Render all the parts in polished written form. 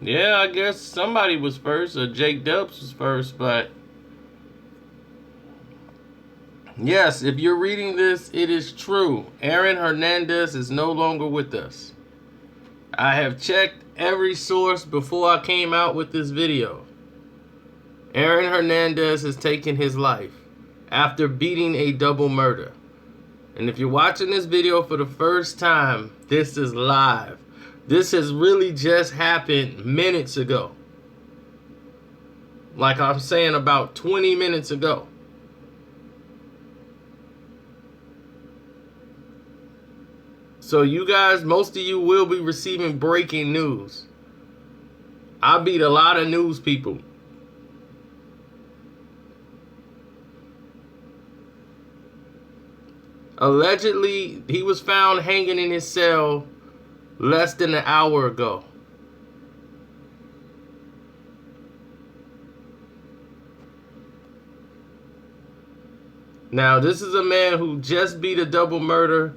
Yeah, I guess somebody was first, or Jake Dubs was first, but yes, if you're reading this, it is true. Aaron Hernandez is no longer with us. I have checked every source before I came out with this video. Aaron Hernandez has taken his life after beating a double murder. And if you're watching this video for the first time, this is live. This has really just happened minutes ago. Like I'm saying, about 20 minutes ago. So you guys, most of you will be receiving breaking news. I beat a lot of news people. Allegedly, he was found hanging in his cell less than an hour ago. Now, this is a man who just beat a double murder.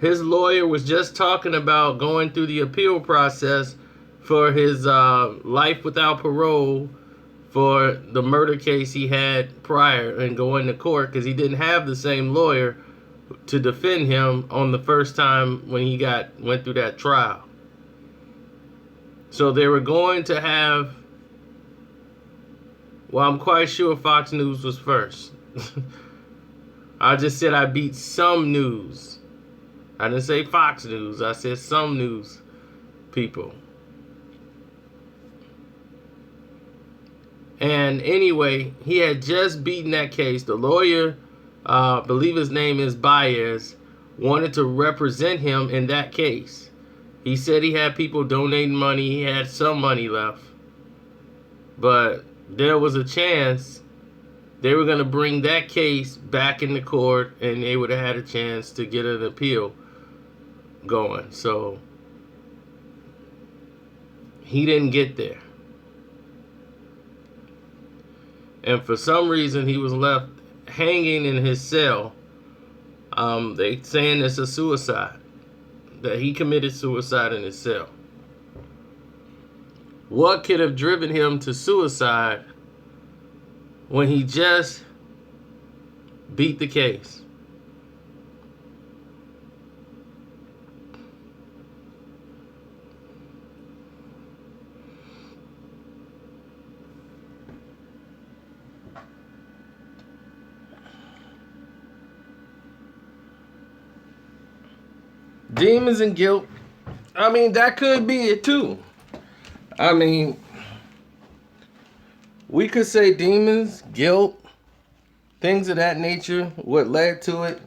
His lawyer was just talking about going through the appeal process for his life without parole for the murder case he had prior and going to court because he didn't have the same lawyer to defend him on the first time when he went through that trial. So they were going to have, well, I'm quite sure Fox News was first. I just said I beat some news. I didn't say Fox News. I said some news people. And anyway, he had just beaten that case. The lawyer, I believe his name is Baez, wanted to represent him in that case. He said he had people donating money. He had some money left. But there was a chance they were going to bring that case back into court and they would have had a chance to get an appeal going. So he didn't get there. And for some reason, he was left hanging in his cell. They saying it's a suicide, that he committed suicide in his cell. What could have driven him to suicide when he just beat the case? Demons and guilt. I mean, that could be it too. I mean, we could say demons, guilt, things of that nature, what led to it.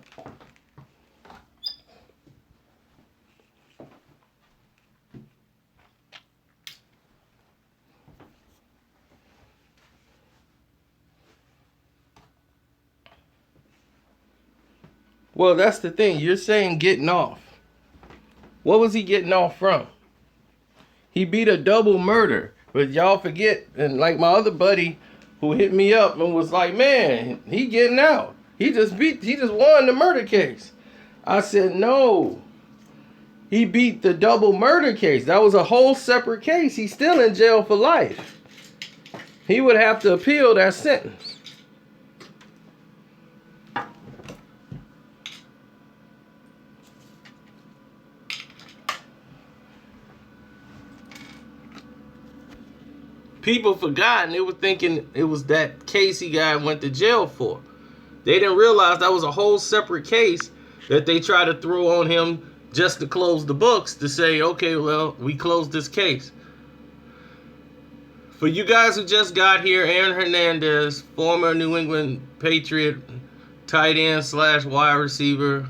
Well, that's the thing. You're saying getting off. What was he getting off from? He beat a double murder. But y'all forget, and like my other buddy who hit me up and was like, man, he getting out. He just won the murder case. I said, no. He beat the double murder case. That was a whole separate case. He's still in jail for life. He would have to appeal that sentence. People forgot and they were thinking it was that Casey guy went to jail for. They didn't realize that was a whole separate case that they tried to throw on him just to close the books to say, okay, well, we closed this case. For you guys who just got here, Aaron Hernandez, former New England Patriot tight end / wide receiver,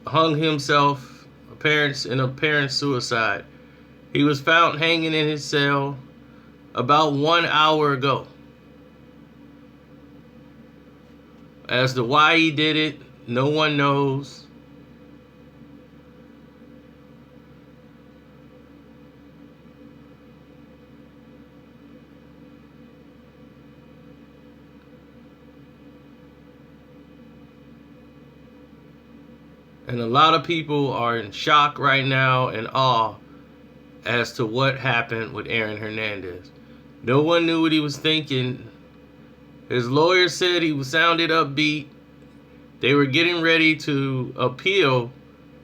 hung himself in apparent suicide. He was found hanging in his cell about 1 hour ago. As to why he did it, no one knows. And a lot of people are in shock right now and awe as to what happened with Aaron Hernandez. No one knew what he was thinking. His lawyer said he sounded upbeat. They were getting ready to appeal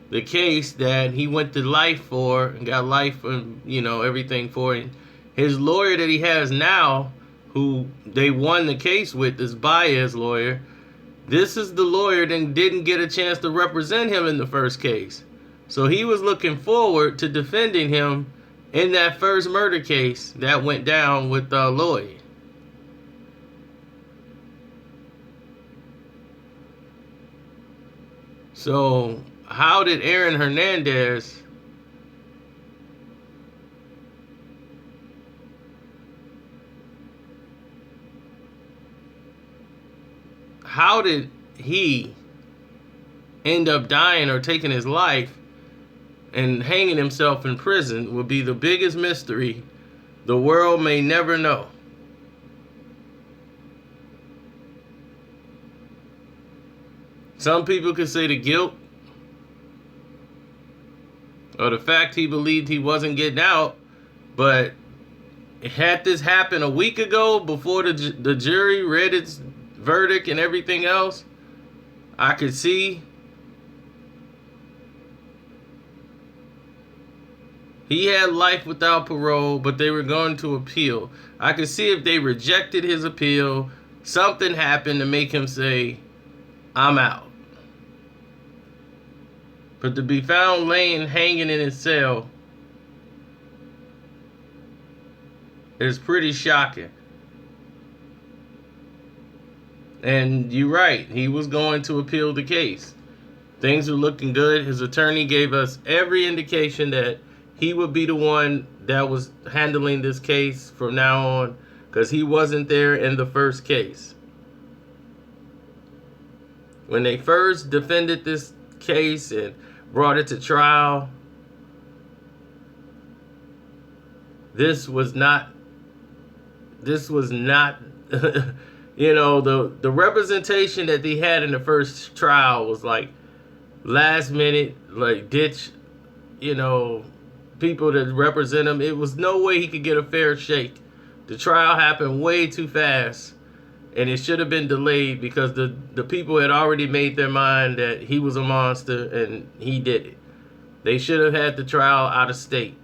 the case that he went to life for and got life and, everything for it. His lawyer that he has now, who they won the case with, is Baez's lawyer. This is the lawyer that didn't get a chance to represent him in the first case. So he was looking forward to defending him in that first murder case that went down with Lloyd. So how did Aaron Hernandez end up dying or taking his life and hanging himself in prison will be the biggest mystery the world may never know. Some people could say the guilt or the fact he believed he wasn't getting out, but had this happened a week ago before the jury read its verdict and everything else, I could see he had life without parole, but they were going to appeal. I could see if they rejected his appeal, something happened to make him say, I'm out. But to be found laying, hanging in his cell is pretty shocking. And you're right, he was going to appeal the case. Things were looking good. His attorney gave us every indication that he would be the one that was handling this case from now on, because he wasn't there in the first case. When they first defended this case and brought it to trial, this was not the representation that they had in the first trial was like last minute, like ditch, people that represent him. It was no way he could get a fair shake. The trial happened way too fast, and it should have been delayed because the people had already made their mind that he was a monster and he did it. They should have had the trial out of state.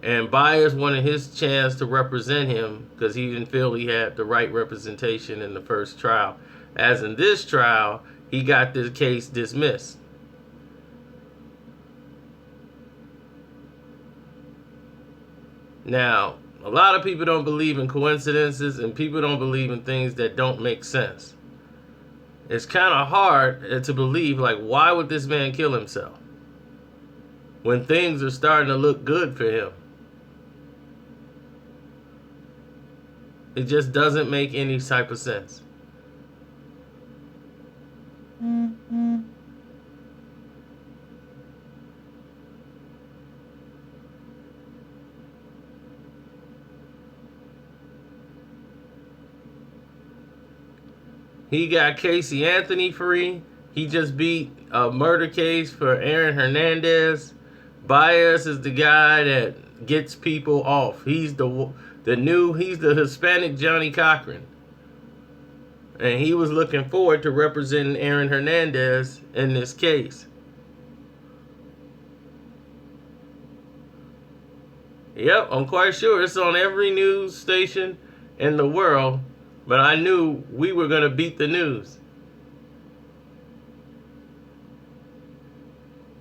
And Baez wanted his chance to represent him because he didn't feel he had the right representation in the first trial. As in this trial, he got this case dismissed. Now, a lot of people don't believe in coincidences, and people don't believe in things that don't make sense. It's kind of hard to believe, like, why would this man kill himself when things are starting to look good for him? It just doesn't make any type of sense. He got Casey Anthony free. He just beat a murder case for Aaron Hernandez. Baez is the guy that gets people off. He's the Hispanic Johnny Cochran. And he was looking forward to representing Aaron Hernandez in this case. Yep, I'm quite sure it's on every news station in the world. But I knew we were going to beat the news.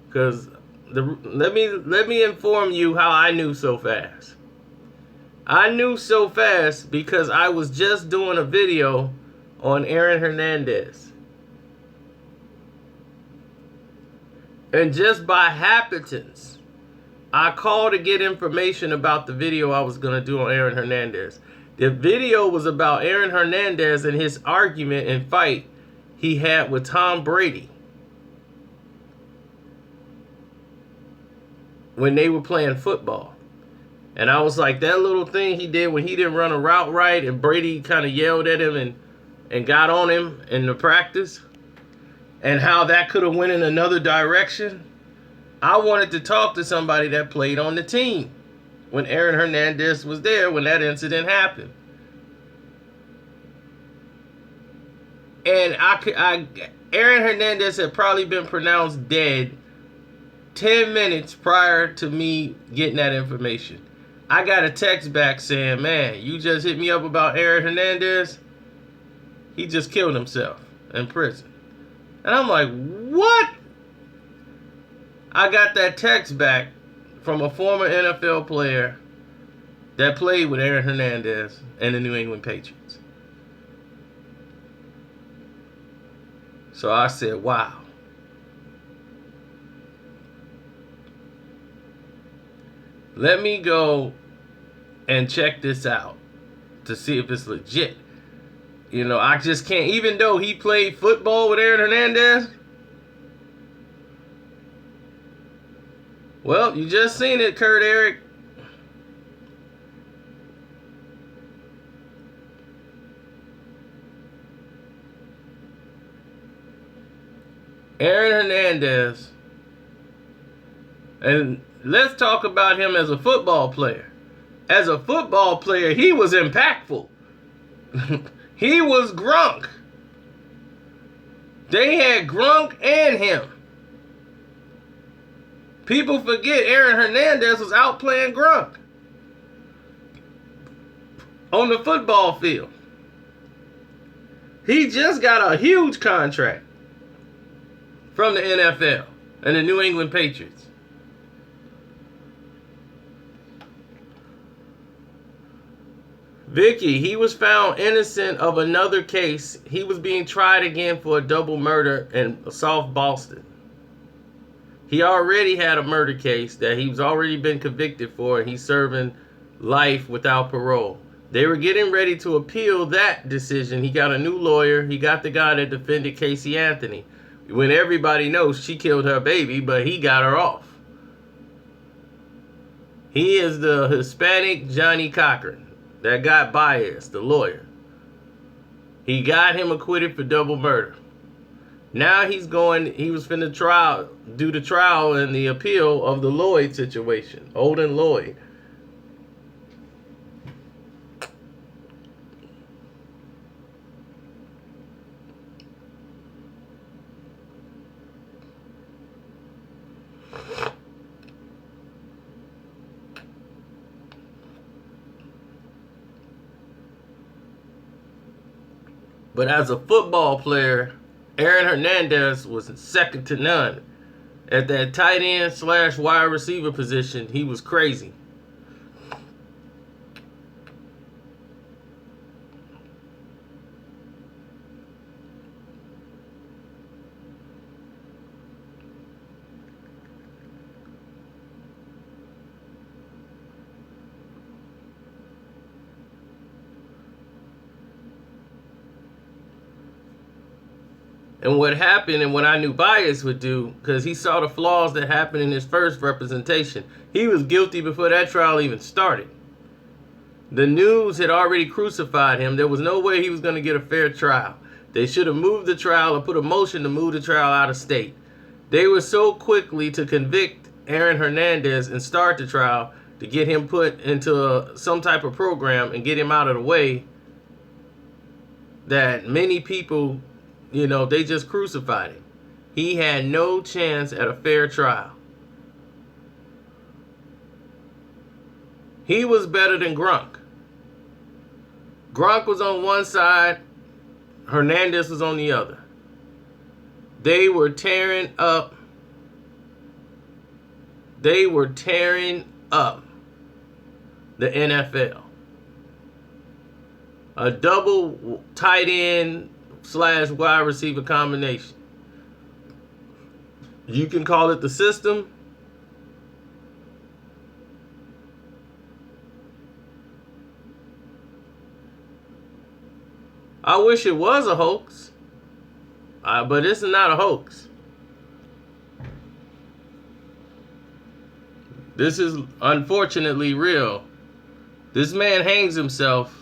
Because let me inform you how I knew so fast. I knew so fast because I was just doing a video on Aaron Hernandez. And just by happenstance, I called to get information about the video I was going to do on Aaron Hernandez. The video was about Aaron Hernandez and his argument and fight he had with Tom Brady when they were playing football. And I was like, that little thing he did when he didn't run a route right and Brady kind of yelled at him and got on him in the practice, and how that could have went in another direction. I wanted to talk to somebody that played on the team when Aaron Hernandez was there when that incident happened. And Aaron Hernandez had probably been pronounced dead 10 minutes prior to me getting that information. I got a text back saying, man, you just hit me up about Aaron Hernandez. He just killed himself in prison. And I'm like, what? I got that text back from a former NFL player that played with Aaron Hernandez and the New England Patriots. So I said, wow. Let me go and check this out to see if it's legit. You know, I just can't, even though he played football with Aaron Hernandez. Well, you just seen it, Kurt Eric. Aaron Hernandez. And let's talk about him as a football player. As a football player, he was impactful. He was Gronk. They had Gronk and him. People forget Aaron Hernandez was out playing Gronk on the football field. He just got a huge contract from the NFL and the New England Patriots. Vicky, he was found innocent of another case. He was being tried again for a double murder in South Boston. He already had a murder case that he's already been convicted for, and he's serving life without parole. They were getting ready to appeal that decision. He got a new lawyer. He got the guy that defended Casey Anthony, when everybody knows she killed her baby, but he got her off. He is the Hispanic Johnny Cochran that got Baez, the lawyer. He got him acquitted for double murder. Now he was finna do the trial and the appeal of the Lloyd situation, Olden Lloyd. But as a football player, Aaron Hernandez was second to none. At that tight end / wide receiver position, he was crazy. And what happened, and what I knew Baez would do, because he saw the flaws that happened in his first representation. He was guilty before that trial even started. The news had already crucified him. There was no way he was going to get a fair trial. They should have moved the trial or put a motion to move the trial out of state. They were so quickly to convict Aaron Hernandez and start the trial to get him put into some type of program and get him out of the way that many people, you know, they just crucified him. He had no chance at a fair trial. He was better than Gronk. Gronk was on one side, Hernandez was on the other. They were tearing up. They were tearing up the NFL. A double tight end / wide receiver combination. You can call it the system. I wish it was a hoax, but it's not a hoax. This is unfortunately real. This man hangs himself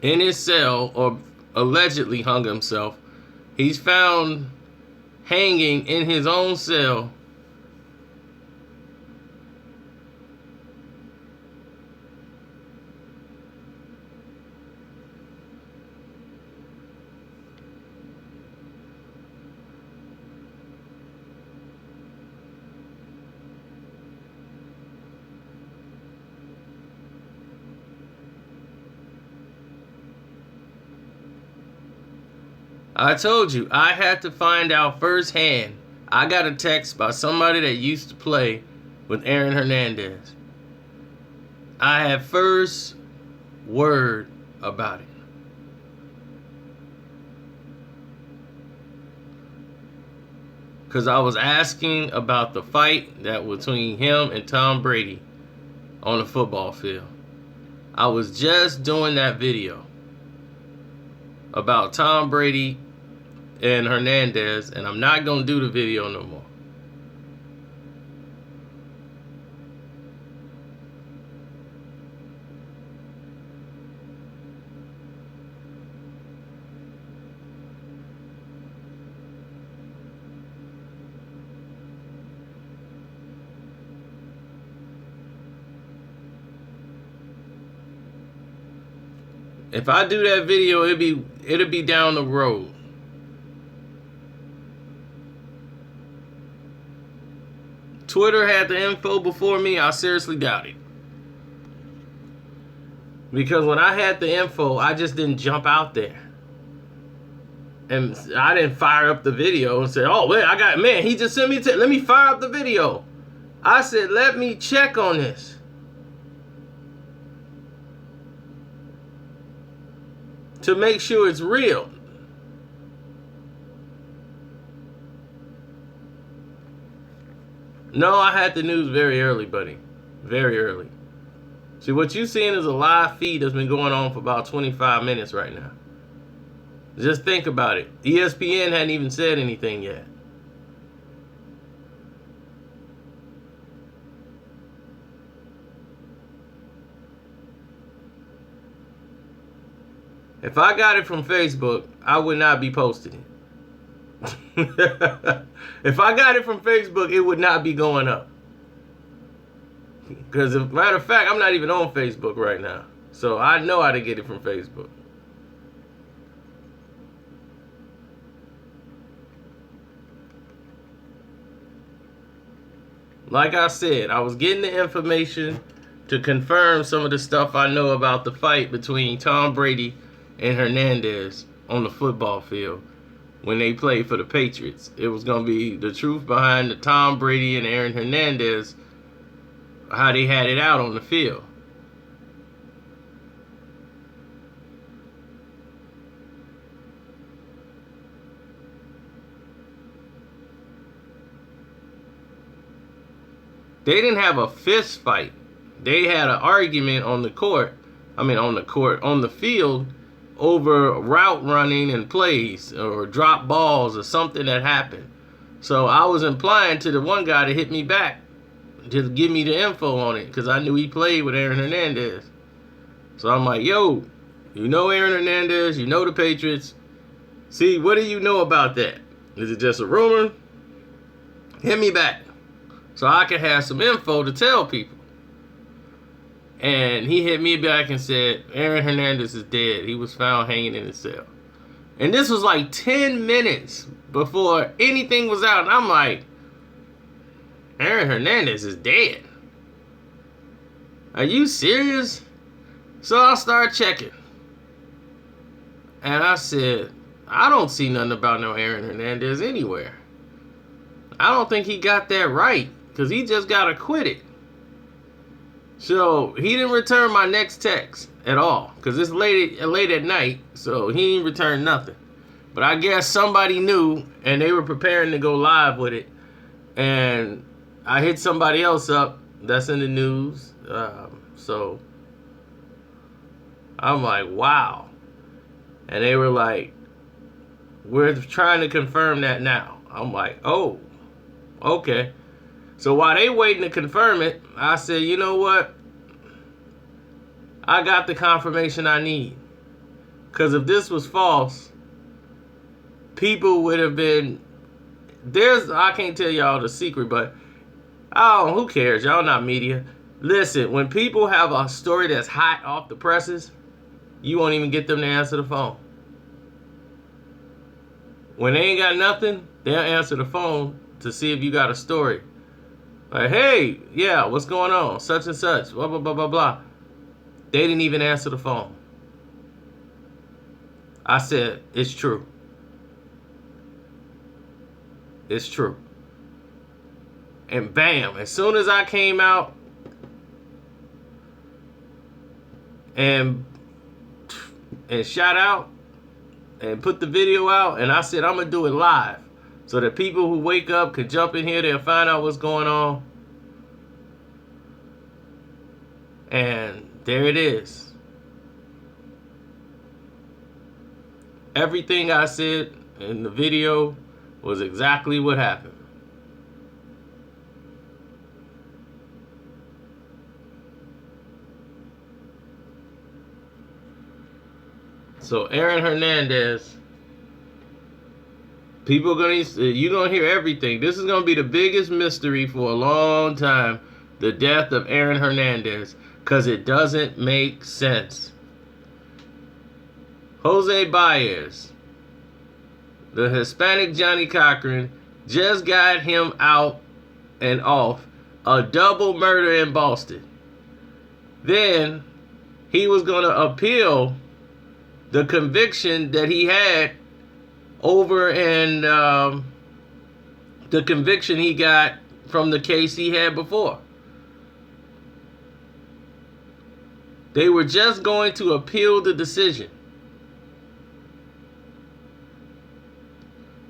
in his cell, or allegedly hung himself. He's found hanging in his own cell. I told you, I had to find out firsthand. I got a text by somebody that used to play with Aaron Hernandez. I had first word about it. Because I was asking about the fight that was between him and Tom Brady on the football field. I was just doing that video about Tom Brady and Hernandez, and I'm not going to do the video no more. If I do that video, it'll be down the road. Twitter had the info before me. I seriously doubt it. Because when I had the info, I just didn't jump out there. And I didn't fire up the video and say, oh, wait, he just sent me let me fire up the video. I said, let me check on this. To make sure it's real. No, I had the news very early, buddy. Very early. See, what you're seeing is a live feed that's been going on for about 25 minutes right now. Just think about it. ESPN hadn't even said anything yet. If I got it from Facebook, I would not be posting it. If I got it from Facebook, it would not be going up. Because, as a matter of fact, I'm not even on Facebook right now. So I know how to get it from Facebook. Like I said, I was getting the information to confirm some of the stuff I know about the fight between Tom Brady and Hernandez on the football field when they played for the Patriots. It was going to be the truth behind the Tom Brady and Aaron Hernandez, how they had it out on the field. They didn't have a fist fight. They had an argument on the field over route running and plays or drop balls or something that happened. So I was implying to the one guy to hit me back to give me the info on it because I knew he played with Aaron Hernandez. So I'm like, yo, you know Aaron Hernandez, you know the Patriots. See, what do you know about that? Is it just a rumor? Hit me back so I can have some info to tell people. And he hit me back and said, Aaron Hernandez is dead. He was found hanging in his cell. And this was like 10 minutes before anything was out. And I'm like, Aaron Hernandez is dead. Are you serious? So I started checking. And I said, I don't see nothing about no Aaron Hernandez anywhere. I don't think he got that right. Because he just got acquitted. So he didn't return my next text at all. Because it's late at night. So he didn't return nothing. But I guess somebody knew. And they were preparing to go live with it. And I hit somebody else up. That's in the news. So I'm like, wow. And they were like, we're trying to confirm that now. I'm like, oh, okay. So while they waiting to confirm it, I said, you know what? I got the confirmation I need. Because if this was false, people would have been... I can't tell y'all the secret, but who cares? Y'all not media. Listen, when people have a story that's hot off the presses, you won't even get them to answer the phone. When they ain't got nothing, they'll answer the phone to see if you got a story. Like, hey, yeah, what's going on? Such and such, blah, blah, blah, blah, blah. They didn't even answer the phone. I said, it's true. It's true. And bam, as soon as I came out and shout out and put the video out, and I said I'm gonna do it live so that people who wake up could jump in here, they'll find out what's going on. And there it is. Everything I said in the video was exactly what happened. So Aaron Hernandez, you're gonna hear everything. This is gonna be the biggest mystery for a long time, the death of Aaron Hernandez, because it doesn't make sense. Jose Baez, the Hispanic Johnny Cochran, just got him out and off a double murder in Boston. Then he was gonna appeal the conviction that he had over in the conviction he got from the case he had before. They were just going to appeal the decision.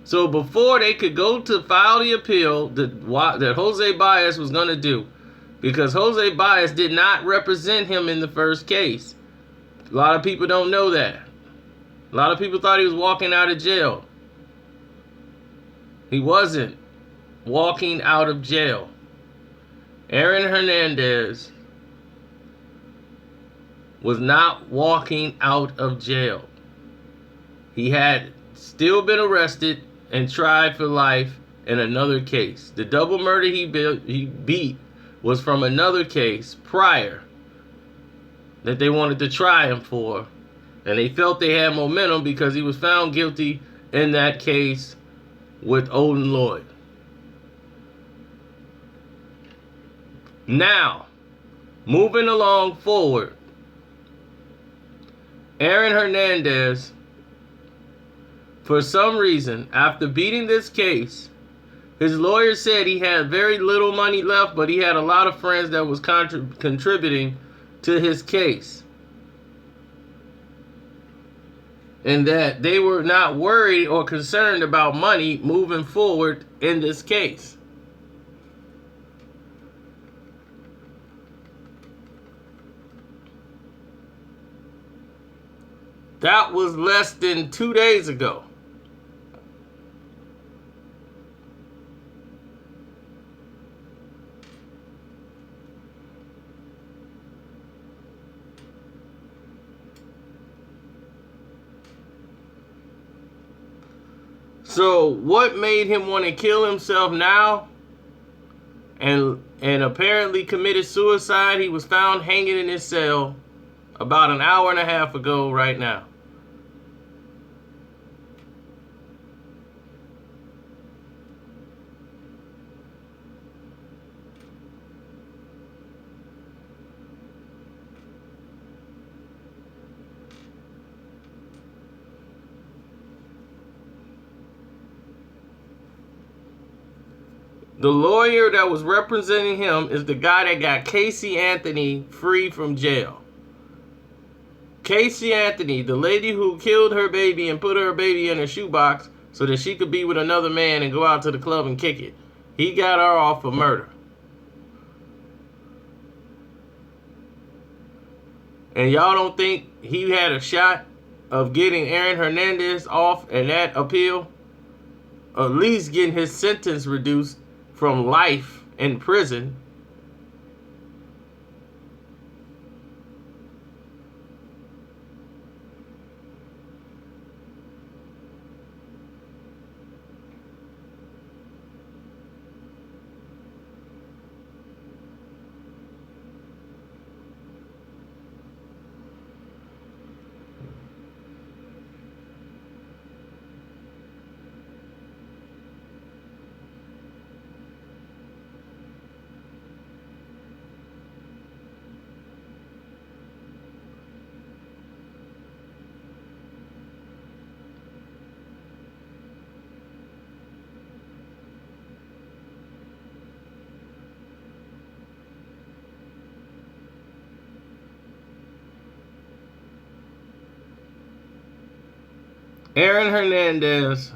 So before they could go to file the appeal that Jose Baez was going to do, because Jose Baez did not represent him in the first case. A lot of people don't know that. A lot of people thought he was walking out of jail. He wasn't walking out of jail. Aaron Hernandez was not walking out of jail. He had still been arrested and tried for life in another case. The double murder he beat was from another case prior that they wanted to try him for. And they felt they had momentum because he was found guilty in that case with Odin Lloyd. Now, moving along forward, Aaron Hernandez, for some reason, after beating this case, his lawyer said he had very little money left, but he had a lot of friends that was contributing to his case. And that they were not worried or concerned about money moving forward in this case. That was less than 2 days ago. So what made him want to kill himself now and apparently committed suicide? He was found hanging in his cell about an hour and a half ago right now. The lawyer that was representing him is the guy that got Casey Anthony free from jail. Casey Anthony, the lady who killed her baby and put her baby in a shoebox so that she could be with another man and go out to the club and kick it. He got her off for murder. And y'all don't think he had a shot of getting Aaron Hernandez off in that appeal? At least getting his sentence reduced from life in prison. Aaron Hernandez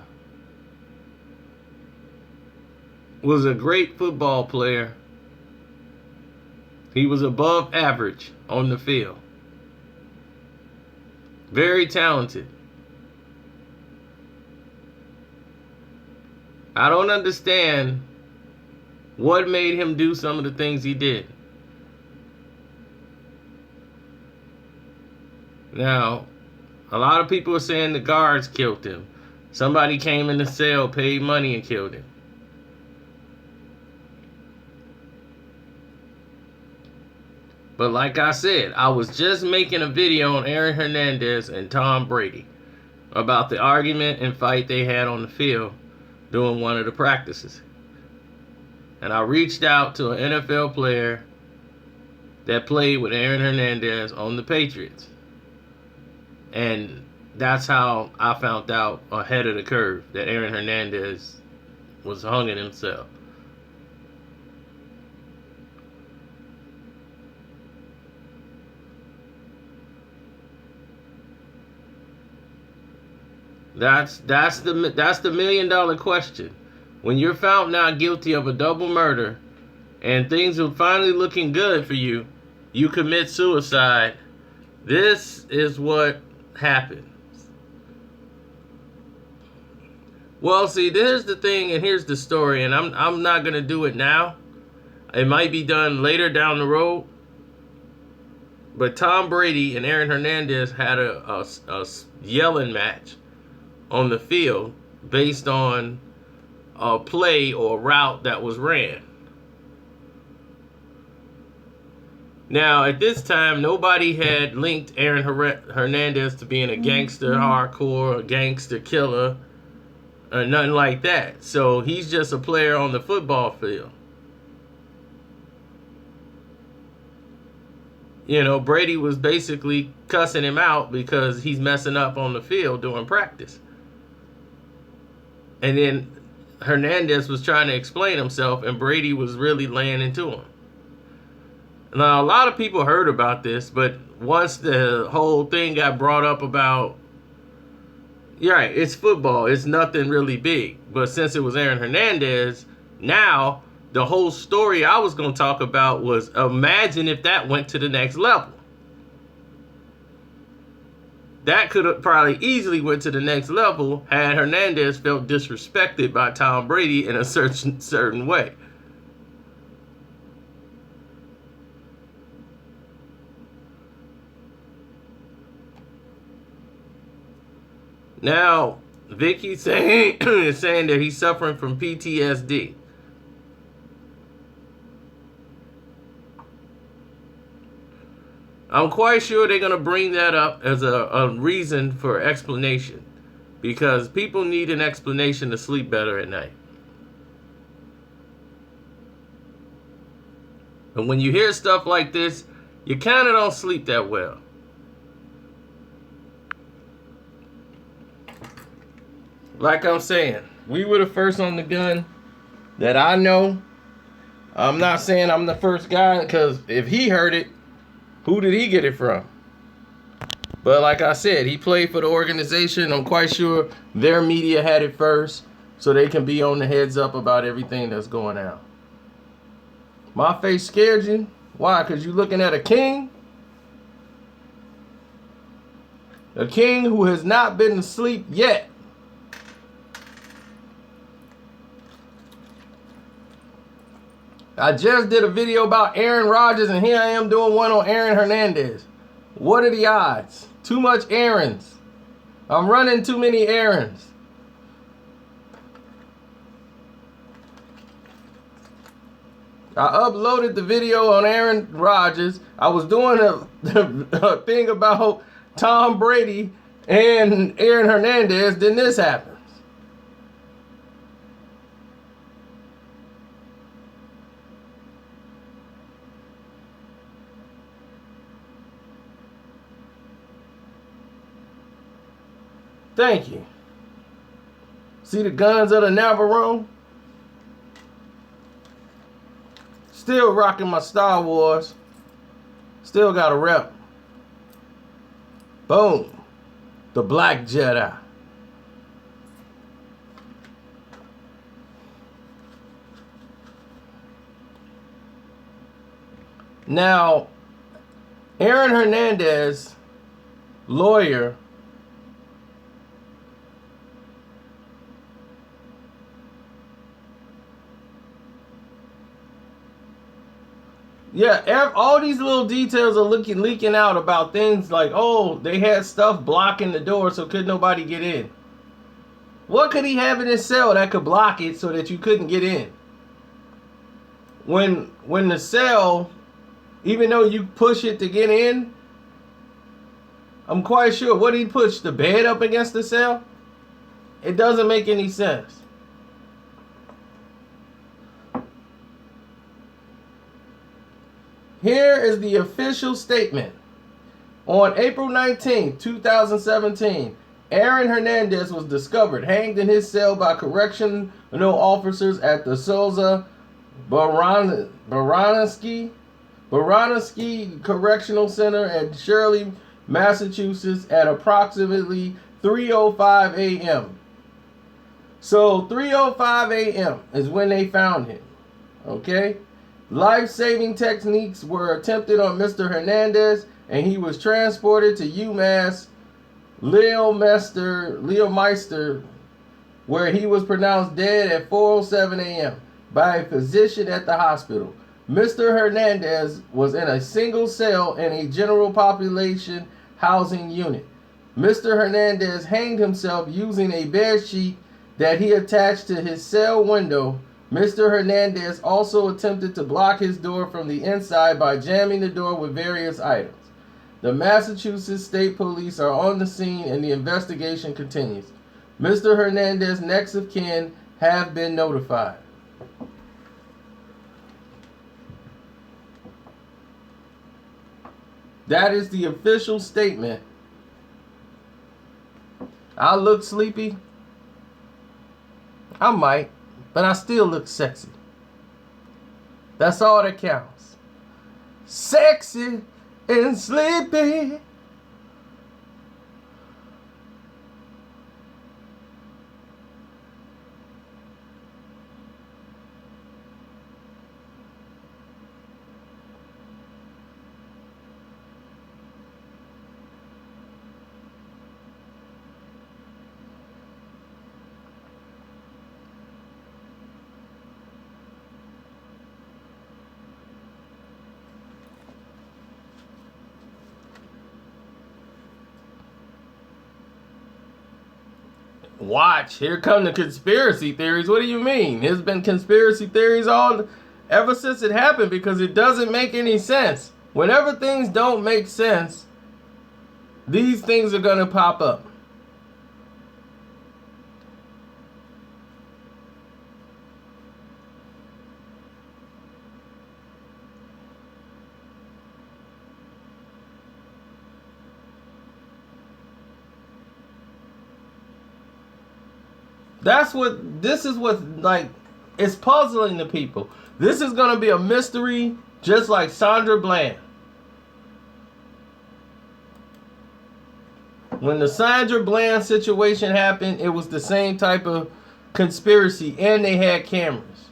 was a great football player. He was above average on the field. Very talented. I don't understand what made him do some of the things he did. Now, a lot of people are saying the guards killed him. Somebody came in the cell, paid money, and killed him. But like I said, I was just making a video on Aaron Hernandez and Tom Brady about the argument and fight they had on the field during one of the practices. And I reached out to an NFL player that played with Aaron Hernandez on the Patriots. And that's how I found out ahead of the curve that Aaron Hernandez was hanging himself. That's the $1 million question. When you're found not guilty of a double murder and things are finally looking good for you, you commit suicide. This is what happens. Well, see, here's the thing and here's the story, and I'm not gonna do it now. It might be done later down the road. But Tom Brady and Aaron Hernandez had a yelling match on the field based on a play or route that was ran. Now, at this time, nobody had linked Aaron Hernandez to being a gangster hardcore, a gangster killer, or nothing like that. So he's just a player on the football field. You know, Brady was basically cussing him out because he's messing up on the field during practice. And then Hernandez was trying to explain himself, and Brady was really laying into him. Now, a lot of people heard about this, but once the whole thing got brought up about, yeah, right, it's football, it's nothing really big. But since it was Aaron Hernandez, now the whole story I was going to talk about was, imagine if that went to the next level. That could have probably easily went to the next level had Hernandez felt disrespected by Tom Brady in a certain way. Now, Vicky is saying that he's suffering from PTSD. I'm quite sure they're going to bring that up as a reason for explanation, because people need an explanation to sleep better at night. And when you hear stuff like this, you kind of don't sleep that well. Like I'm saying, we were the first on the gun that I know. I'm not saying I'm the first guy, because if he heard it, who did he get it from? But like I said, he played for the organization. I'm quite sure their media had it first, so they can be on the heads up about everything that's going on. My face scared you? Why? Because you're looking at a king? A king who has not been asleep yet. I just did a video about Aaron Rodgers, and here I am doing one on Aaron Hernandez. What are the odds? Too much errands. I'm running too many errands. I uploaded the video on Aaron Rodgers. I was doing a thing about Tom Brady and Aaron Hernandez. Then this happens. Thank you. See the guns of the Navarone? Still rocking my Star Wars. Still got a rep. Boom. The Black Jedi. Now, Aaron Hernandez, lawyer, yeah, all these little details are leaking out about things like, oh, they had stuff blocking the door so could nobody get in. What could he have in his cell that could block it so that you couldn't get in? When the cell, even though you push it to get in, I'm quite sure, what did he push, the bed up against the cell? It doesn't make any sense. Here is the official statement. On April 19, 2017, Aaron Hernandez was discovered hanged in his cell by correctional officers at the Souza Baranowski Correctional Center in Shirley, Massachusetts at approximately 3:05 a.m. So 3:05 a.m. is when they found him. Okay? Life-saving techniques were attempted on Mr. Hernandez, and he was transported to UMass Leomeister, where he was pronounced dead at 4:07 a.m. by a physician at the hospital. Mr. Hernandez was in a single cell in a general population housing unit. Mr. Hernandez hanged himself using a bed sheet that he attached to his cell window. Mr. Hernandez also attempted to block his door from the inside by jamming the door with various items. The Massachusetts State Police are on the scene and the investigation continues. Mr. Hernandez's next of kin have been notified. That is the official statement. I look sleepy. I might, but I still look sexy. That's all that counts. Sexy and sleepy. Watch, here come the conspiracy theories. What do you mean? There's been conspiracy theories all ever since it happened because it doesn't make any sense. Whenever things don't make sense, these things are going to pop up. This is what, like, it's puzzling to people. This is going to be a mystery just like Sandra Bland. When the Sandra Bland situation happened, it was the same type of conspiracy and they had cameras.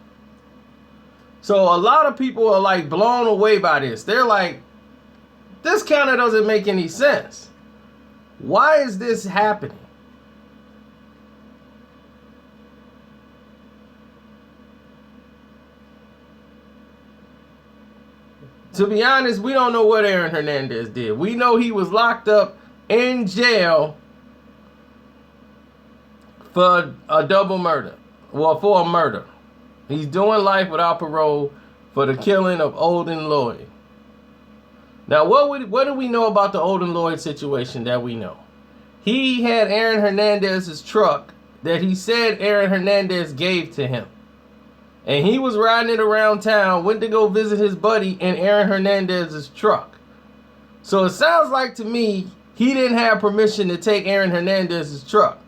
So a lot of people are like blown away by this. They're like, this kind of doesn't make any sense. Why is this happening? To be honest, we don't know what Aaron Hernandez did. We know he was locked up in jail for a double murder. Well, for a murder. He's doing life without parole for the killing of Olden Lloyd. Now, what do we know about the Olden Lloyd situation that we know? He had Aaron Hernandez's truck that he said Aaron Hernandez gave to him. And he was riding it around town, went to go visit his buddy in Aaron Hernandez's truck. So it sounds like to me, he didn't have permission to take Aaron Hernandez's truck.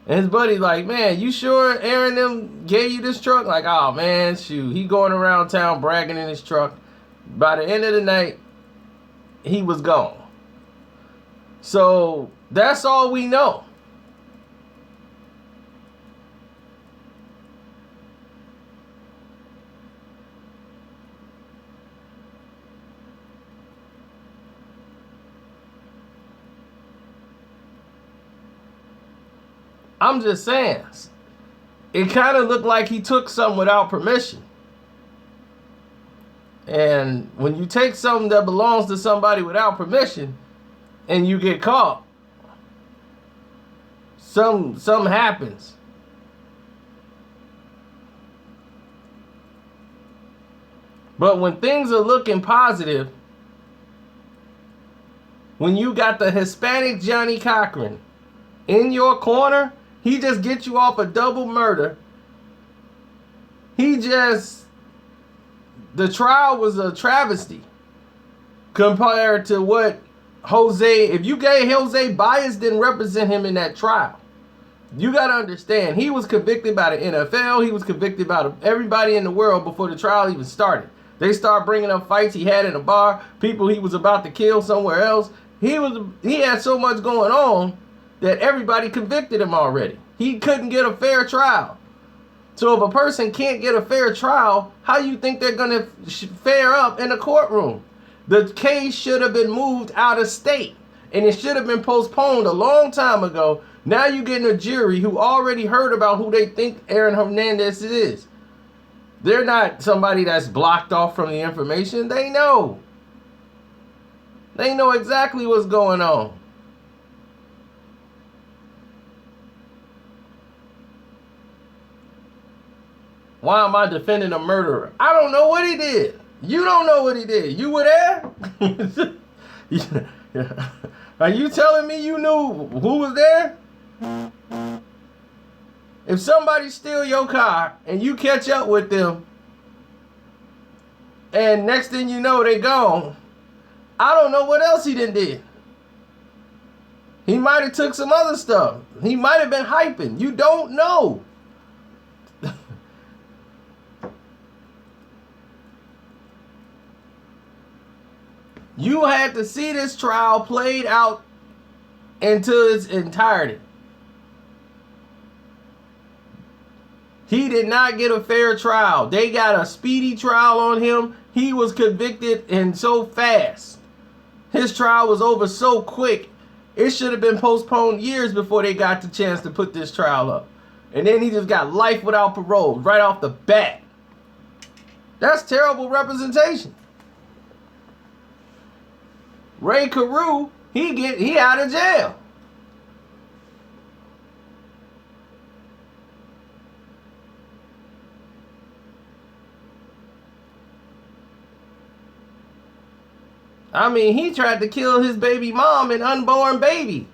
And his buddy's like, man, you sure Aaron them gave you this truck? Like, oh man, shoot. He going around town bragging in his truck. By the end of the night, he was gone. So that's all we know. I'm just saying, it kind of looked like he took something without permission. And when you take something that belongs to somebody without permission and you get caught, something happens. But when things are looking positive, when you got the Hispanic Johnny Cochran in your corner, he just gets you off a double murder. The trial was a travesty compared to what if you gave Jose Baez didn't represent him in that trial. You got to understand, he was convicted by the NFL. He was convicted by everybody in the world before the trial even started. They started bringing up fights he had in a bar, people he was about to kill somewhere else. He had so much going on that everybody convicted him already. He couldn't get a fair trial. So if a person can't get a fair trial, how you think they're going to fare up in a courtroom? The case should have been moved out of state, and it should have been postponed a long time ago. Now you're getting a jury who already heard about who they think Aaron Hernandez is. They're not somebody that's blocked off from the information. They know. They know exactly what's going on. Why am I defending a murderer? I don't know what he did. You don't know what he did. You were there? Are you telling me you knew who was there? If somebody steal your car and you catch up with them, and next thing you know, they gone, I don't know what else he did. He might have took some other stuff. He might have been hyping. You don't know. You had to see this trial played out into its entirety. He did not get a fair trial. They got a speedy trial on him. He was convicted and so fast. His trial was over so quick. It should have been postponed years before they got the chance to put this trial up. And then he just got life without parole right off the bat. That's terrible representation. Ray Carew, he out of jail. I mean, he tried to kill his baby mom and unborn baby.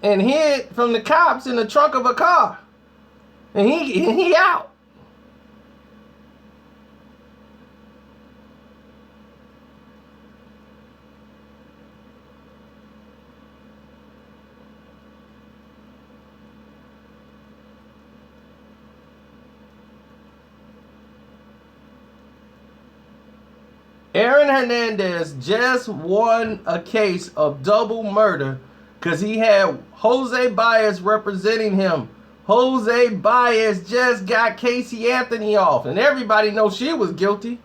And hid from the cops in the trunk of a car. And he out. Aaron Hernandez just won a case of double murder because he had Jose Baez representing him. Jose Baez just got Casey Anthony off, and everybody knows she was guilty.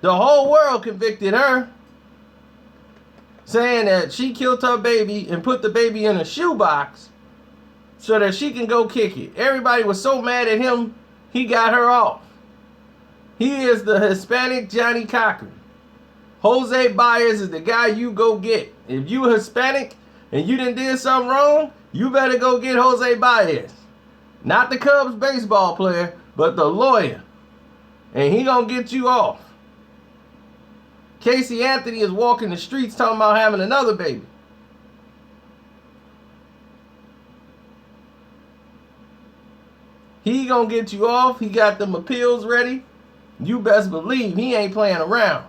The whole world convicted her, saying that she killed her baby and put the baby in a shoebox so that she can go kick it. Everybody was so mad at him, he got her off. He is the Hispanic Johnny Cochran. Jose Baez is the guy you go get. If you Hispanic and you did something wrong, you better go get Jose Baez. Not the Cubs baseball player, but the lawyer. And he gonna get you off. Casey Anthony is walking the streets talking about having another baby. He gonna get you off. He got them appeals ready. You best believe he ain't playing around.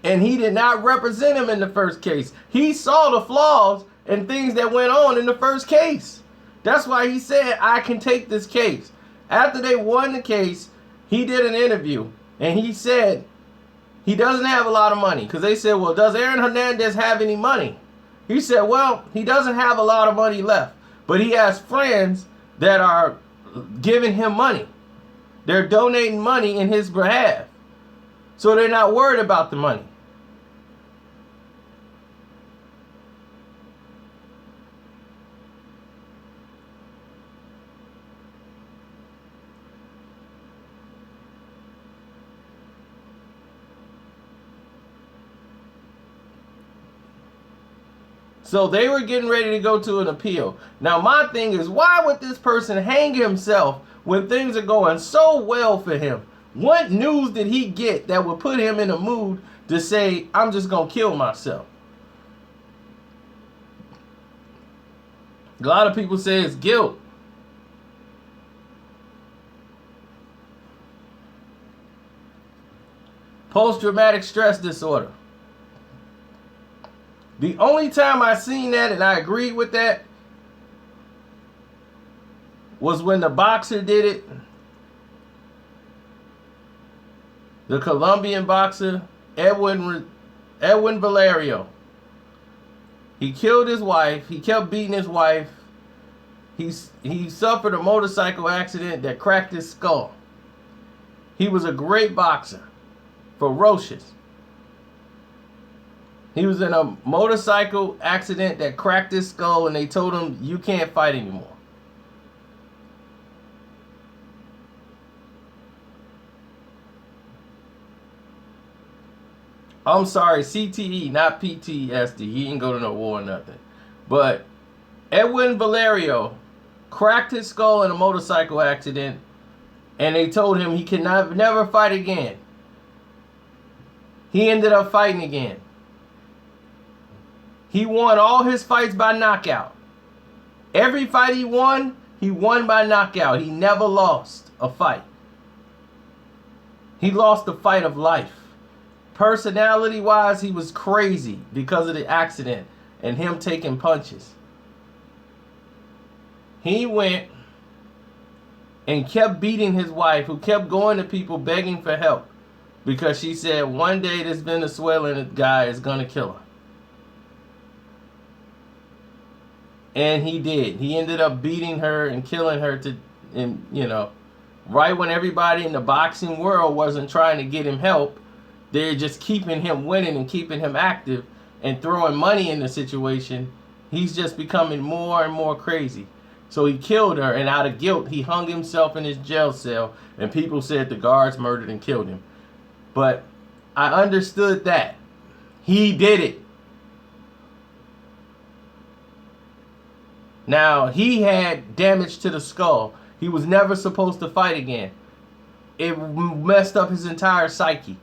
And he did not represent him in the first case. He saw the flaws and things that went on in the first case. That's why he said, I can take this case. After they won the case, he did an interview. And he said he doesn't have a lot of money. Because they said, well, does Aaron Hernandez have any money? He said, well, he doesn't have a lot of money left. But he has friends that are giving him money. They're donating money in his behalf. So they're not worried about the money. So they were getting ready to go to an appeal. Now my thing is, why would this person hang himself when things are going so well for him? What news did he get that would put him in a mood to say, I'm just going to kill myself? A lot of people say it's guilt. Post-traumatic stress disorder. The only time I seen that and I agreed with that was when the boxer did it. The Colombian boxer, Edwin Valerio. He killed his wife. He kept beating his wife. He suffered a motorcycle accident that cracked his skull. He was a great boxer. Ferocious. He was in a motorcycle accident that cracked his skull, and they told him, you can't fight anymore. I'm sorry, CTE, not PTSD. He didn't go to no war or nothing. But Edwin Valerio cracked his skull in a motorcycle accident, and they told him he could never fight again. He ended up fighting again. He won all his fights by knockout. Every fight he won by knockout. He never lost a fight. He lost the fight of life. Personality-wise, he was crazy because of the accident and him taking punches. He went and kept beating his wife, who kept going to people begging for help, because she said one day this Venezuelan guy is going to kill her. And he did. He ended up beating her and killing her right when everybody in the boxing world wasn't trying to get him help. They're just keeping him winning and keeping him active and throwing money in the situation. He's just becoming more and more crazy. So he killed her, and out of guilt, he hung himself in his jail cell, and people said the guards murdered and killed him. But I understood that. He did it. Now, he had damage to the skull. He was never supposed to fight again. It messed up his entire psyche.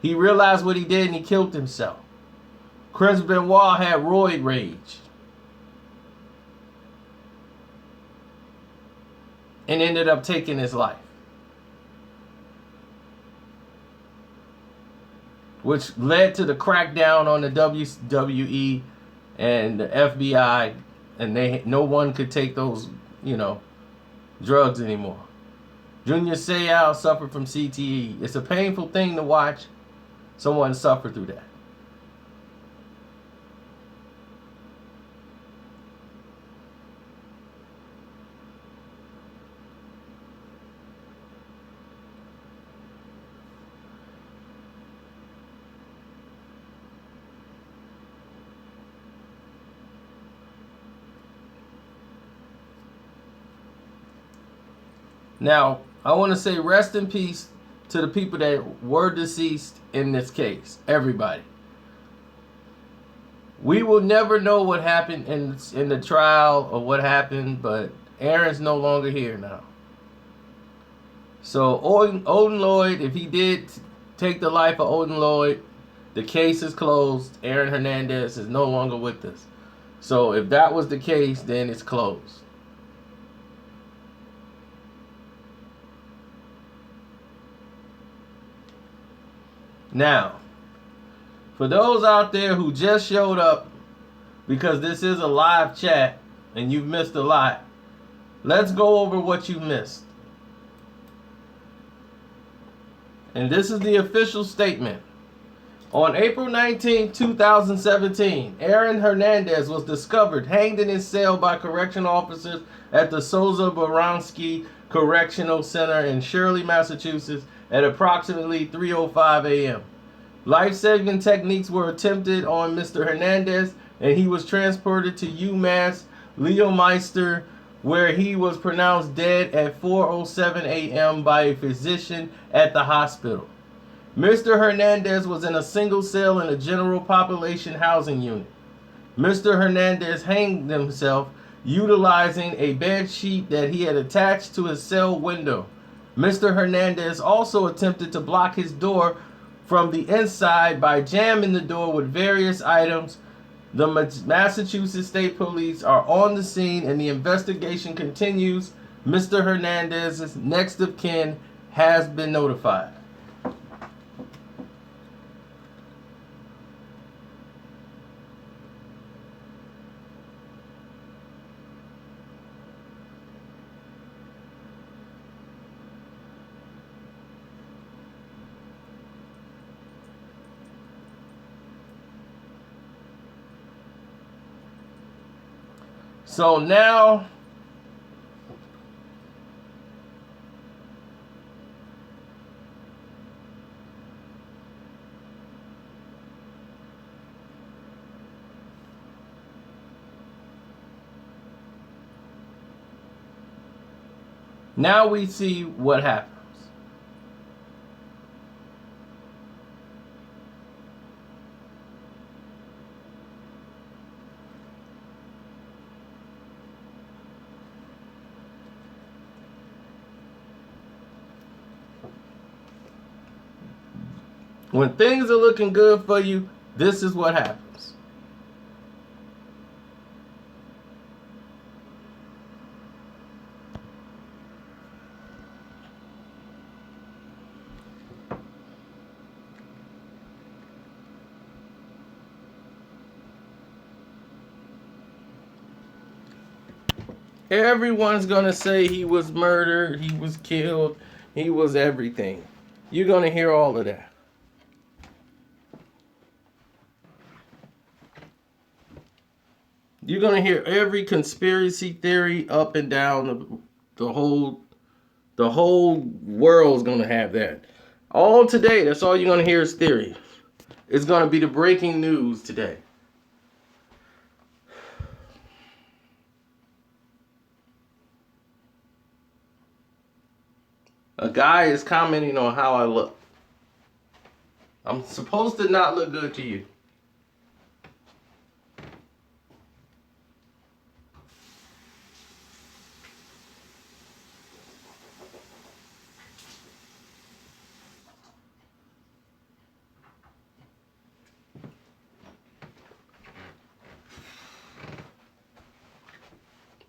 He realized what he did and he killed himself. Chris Benoit had roid rage and ended up taking his life, which led to the crackdown on the WWE and the FBI, and no one could take those, drugs anymore. Junior Seau suffered from CTE. It's a painful thing to watch someone suffer through that. Now, I want to say rest in peace to the people that were deceased in this case. Everybody. We will never know what happened in the trial or what happened, but Aaron's no longer here now. So Odin Lloyd, if he did take the life of Odin Lloyd, the case is closed. Aaron Hernandez is no longer with us. So if that was the case, then it's closed. Now, for those out there who just showed up, because this is a live chat and you've missed a lot, let's go over what you missed. And this is the official statement. On April 19, 2017, Aaron Hernandez was discovered hanged in his cell by correctional officers at the Souza Baranski Correctional Center in Shirley, Massachusetts at approximately 3:05 a.m. Life-saving techniques were attempted on Mr. Hernandez, and he was transported to UMass Leominster, where he was pronounced dead at 4:07 a.m. by a physician at the hospital. Mr. Hernandez was in a single cell in a general population housing unit. Mr. Hernandez hanged himself utilizing a bed sheet that he had attached to his cell window. Mr. Hernandez also attempted to block his door from the inside by jamming the door with various items. The Massachusetts State Police are on the scene and the investigation continues. Mr. Hernandez's next of kin has been notified. So now we see what happens. When things are looking good for you, this is what happens. Everyone's going to say he was murdered, he was killed, he was everything. You're going to hear all of that. You're going to hear every conspiracy theory up and down the whole world's going to have that. All today, that's all you're going to hear is theory. It's going to be the breaking news today. A guy is commenting on how I look. I'm supposed to not look good to you.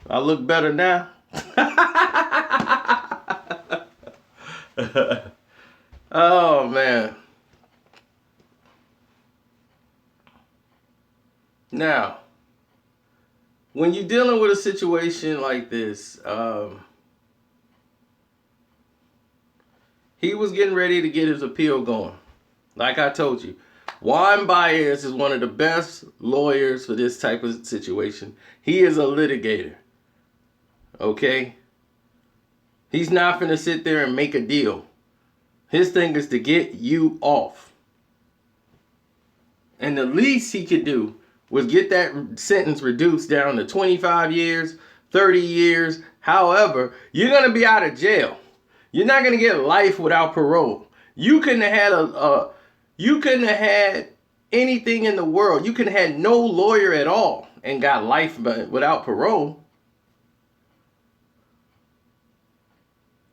I look better now. Oh, man. Now, when you're dealing with a situation like this, he was getting ready to get his appeal going. Like I told you, Juan Baez is one of the best lawyers for this type of situation. He is a litigator. Okay? He's not finna sit there and make a deal. His thing is to get you off. And the least he could do was get that sentence reduced down to 25 years, 30 years. However, you're going to be out of jail. You're not going to get life without parole. You couldn't have had anything in the world. You couldn't have had no lawyer at all and got life without parole.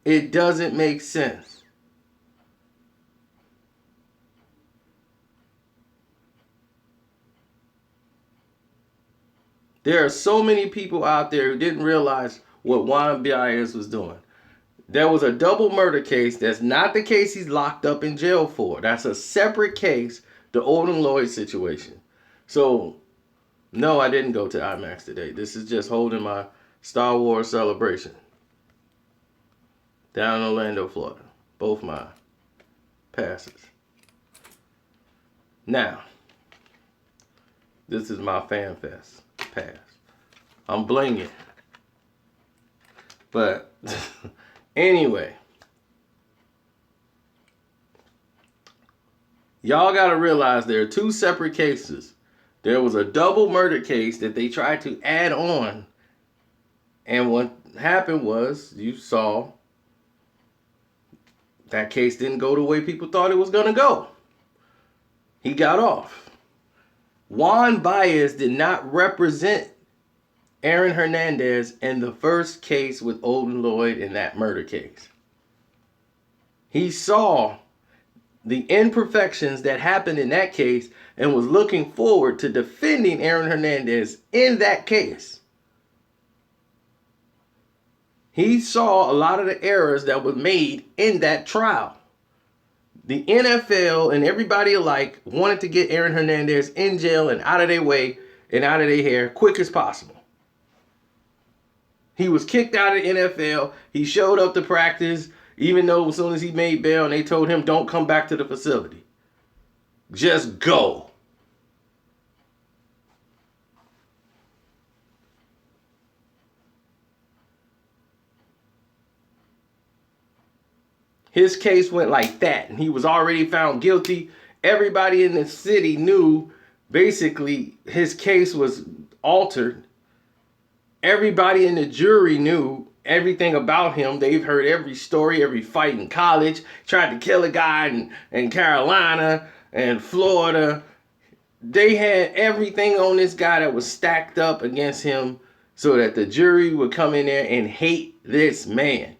It doesn't make sense. There are so many people out there who didn't realize what Juan Baez was doing. There was a double murder case. That's not the case he's locked up in jail for. That's a separate case, the Odom Lloyd situation. So, no, I didn't go to IMAX today. This is just holding my Star Wars celebration. Down in Orlando, Florida. Both my passes. Now, this is my Fan Fest pass. I'm blinging. But, anyway. Y'all gotta realize there are two separate cases. There was a double murder case that they tried to add on. And what happened was, you saw, that case didn't go the way people thought it was going to go. He got off. Juan Baez did not represent Aaron Hernandez in the first case with Odin Lloyd in that murder case. He saw the imperfections that happened in that case and was looking forward to defending Aaron Hernandez in that case. He saw a lot of the errors that were made in that trial. The NFL and everybody alike wanted to get Aaron Hernandez in jail and out of their way and out of their hair quick as possible. He was kicked out of the NFL. He showed up to practice, even though as soon as he made bail and they told him don't come back to the facility. Just go. His case went like that, and he was already found guilty. Everybody in the city knew basically his case was altered. Everybody in the jury knew everything about him. They've heard every story, every fight in college. Tried to kill a guy in Carolina and Florida. They had everything on this guy that was stacked up against him so that the jury would come in there and hate this man.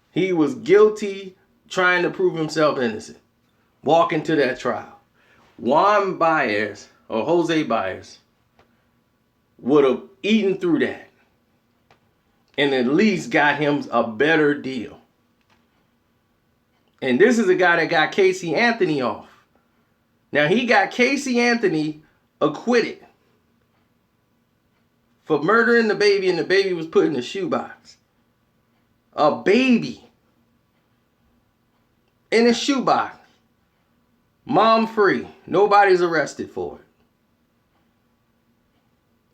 He was guilty, trying to prove himself innocent. Walk into that trial. Juan Baez, or Jose Baez, would have eaten through that and at least got him a better deal. And this is a guy that got Casey Anthony off. Now, he got Casey Anthony acquitted for murdering the baby, and the baby was put in a shoebox. A baby in a shoebox. Mom free. Nobody's arrested for it.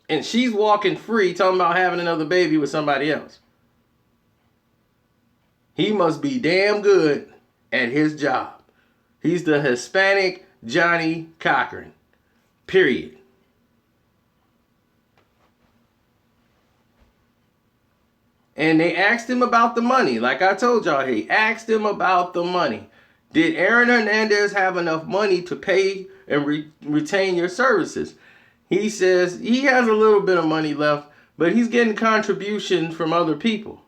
And she's walking free, talking about having another baby with somebody else. He must be damn good at his job. He's the Hispanic Johnny Cochran. Period. And they asked him about the money. Like I told y'all, he asked him about the money. Did Aaron Hernandez have enough money to pay and retain your services? He says he has a little bit of money left, but he's getting contributions from other people.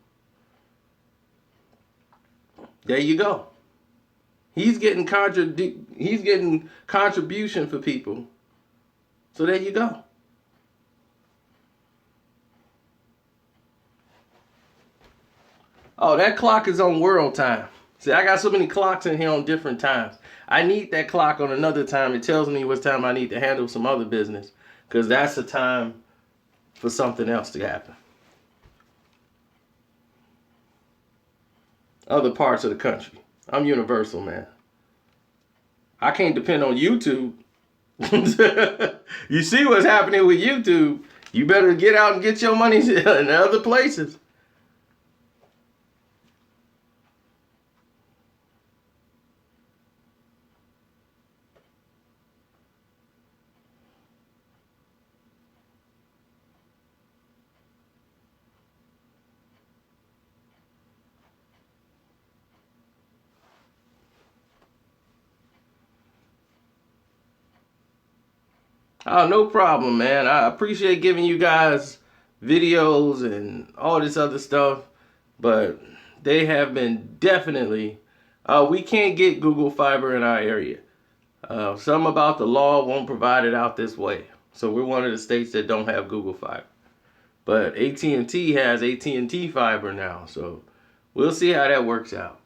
There you go. He's getting contribution for people. So there you go. Oh, that clock is on world time. See, I got so many clocks in here on different times. I need that clock on another time. It tells me what time I need to handle some other business, because that's the time for something else to happen. Other parts of the country. I'm universal, man. I can't depend on YouTube. You see what's happening with YouTube. You better get out and get your money in other places. Oh, no problem, man. I appreciate giving you guys videos and all this other stuff, but they have been definitely, we can't get Google Fiber in our area. Some about the law won't provide it out this way. So we're one of the states that don't have Google Fiber. But AT&T has AT&T Fiber now, so we'll see how that works out.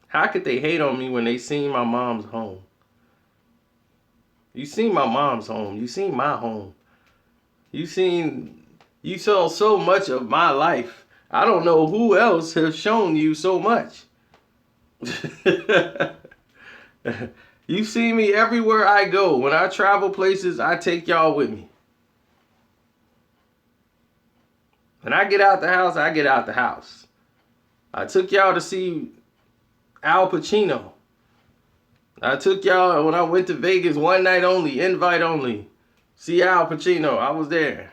How could they hate on me when they seen my mom's home? You seen my mom's home. You seen my home. You saw so much of my life. I don't know who else has shown you so much. You see me everywhere I go. When I travel places, I take y'all with me. When I get out the house, I get out the house. I took y'all to see Al Pacino. I took y'all when I went to Vegas, one night only, invite only. See Al Pacino. I was there.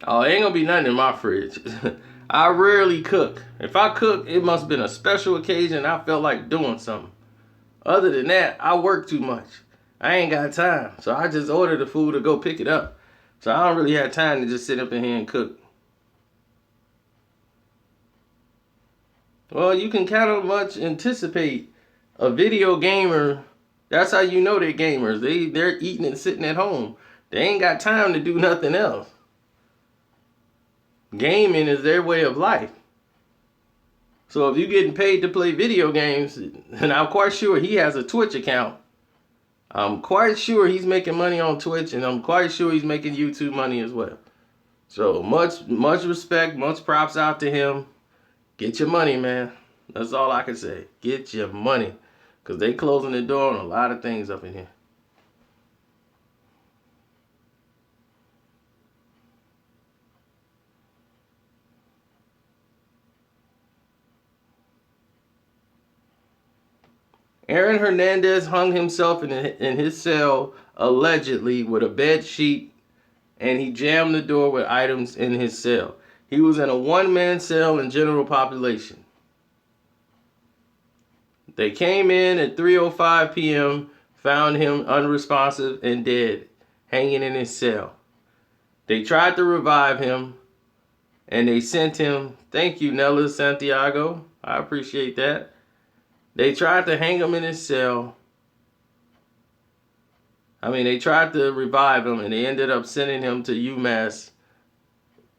Oh, ain't gonna be nothing in my fridge. I rarely cook. If I cook, it must have been a special occasion. I felt like doing something. Other than that, I work too much. I ain't got time. So I just order the food to go pick it up. So I don't really have time to just sit up in here and cook. Well, you can kind of much anticipate a video gamer. That's how you know they're gamers. They're eating and sitting at home. They ain't got time to do nothing else. Gaming is their way of life. So if you're getting paid to play video games, and I'm quite sure he has a Twitch account, I'm quite sure he's making money on Twitch, and I'm quite sure he's making YouTube money as well. So much respect, much props out to him. Get your money, man. That's all I can say. Get your money. Because they closing the door on a lot of things up in here. Aaron Hernandez hung himself in his cell, allegedly, with a bed sheet, and he jammed the door with items in his cell. He was in a one-man cell in general population. They came in at 3:05 p.m., found him unresponsive and dead, hanging in his cell. They tried to revive him, and they sent him, thank you, Nella Santiago, I appreciate that. They tried to hang him in his cell. They tried to revive him, and they ended up sending him to UMass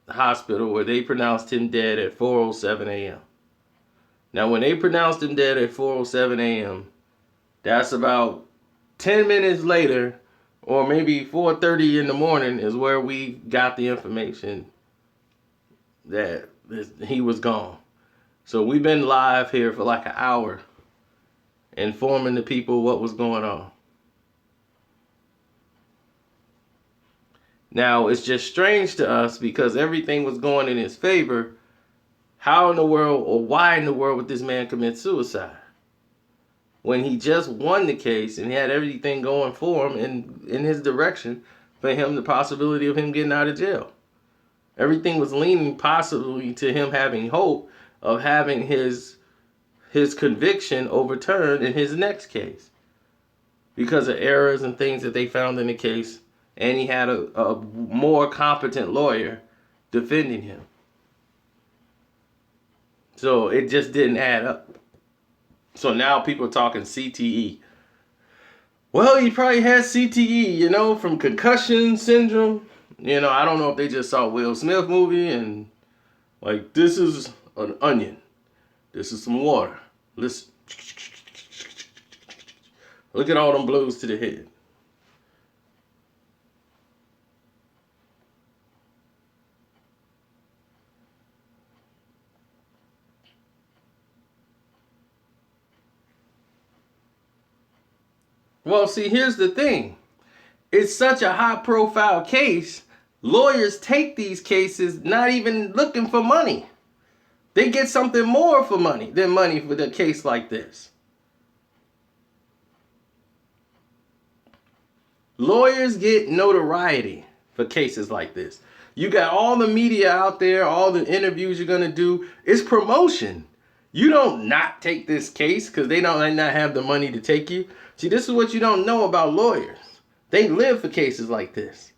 Hospital, where they pronounced him dead at 4:07 a.m. Now, when they pronounced him dead at 4:07 a.m., that's about 10 minutes later, or maybe 4:30 in the morning, is where we got the information that he was gone. So we've been live here for like an hour, informing the people what was going on. Now, it's just strange to us because everything was going in his favor. How in the world, or why in the world, would this man commit suicide when he just won the case and he had everything going for him in his direction for him, the possibility of him getting out of jail? Everything was leaning possibly to him having hope of having his conviction overturned in his next case because of errors and things that they found in the case, and he had a more competent lawyer defending him. So it just didn't add up. So now people are talking CTE. Well, he probably has CTE, from concussion syndrome. I don't know if they just saw Will Smith movie and like, this is an onion. This is some water. Listen. Look at all them blows to the head. Well, see, here's the thing. It's such a high-profile case, lawyers take these cases not even looking for money. They get something more for money than money for a case like this. Lawyers get notoriety for cases like this. You got all the media out there, all the interviews you're going to do. It's promotion. You don't not take this case because they might not have the money to take you. See, this is what you don't know about lawyers. They live for cases like this.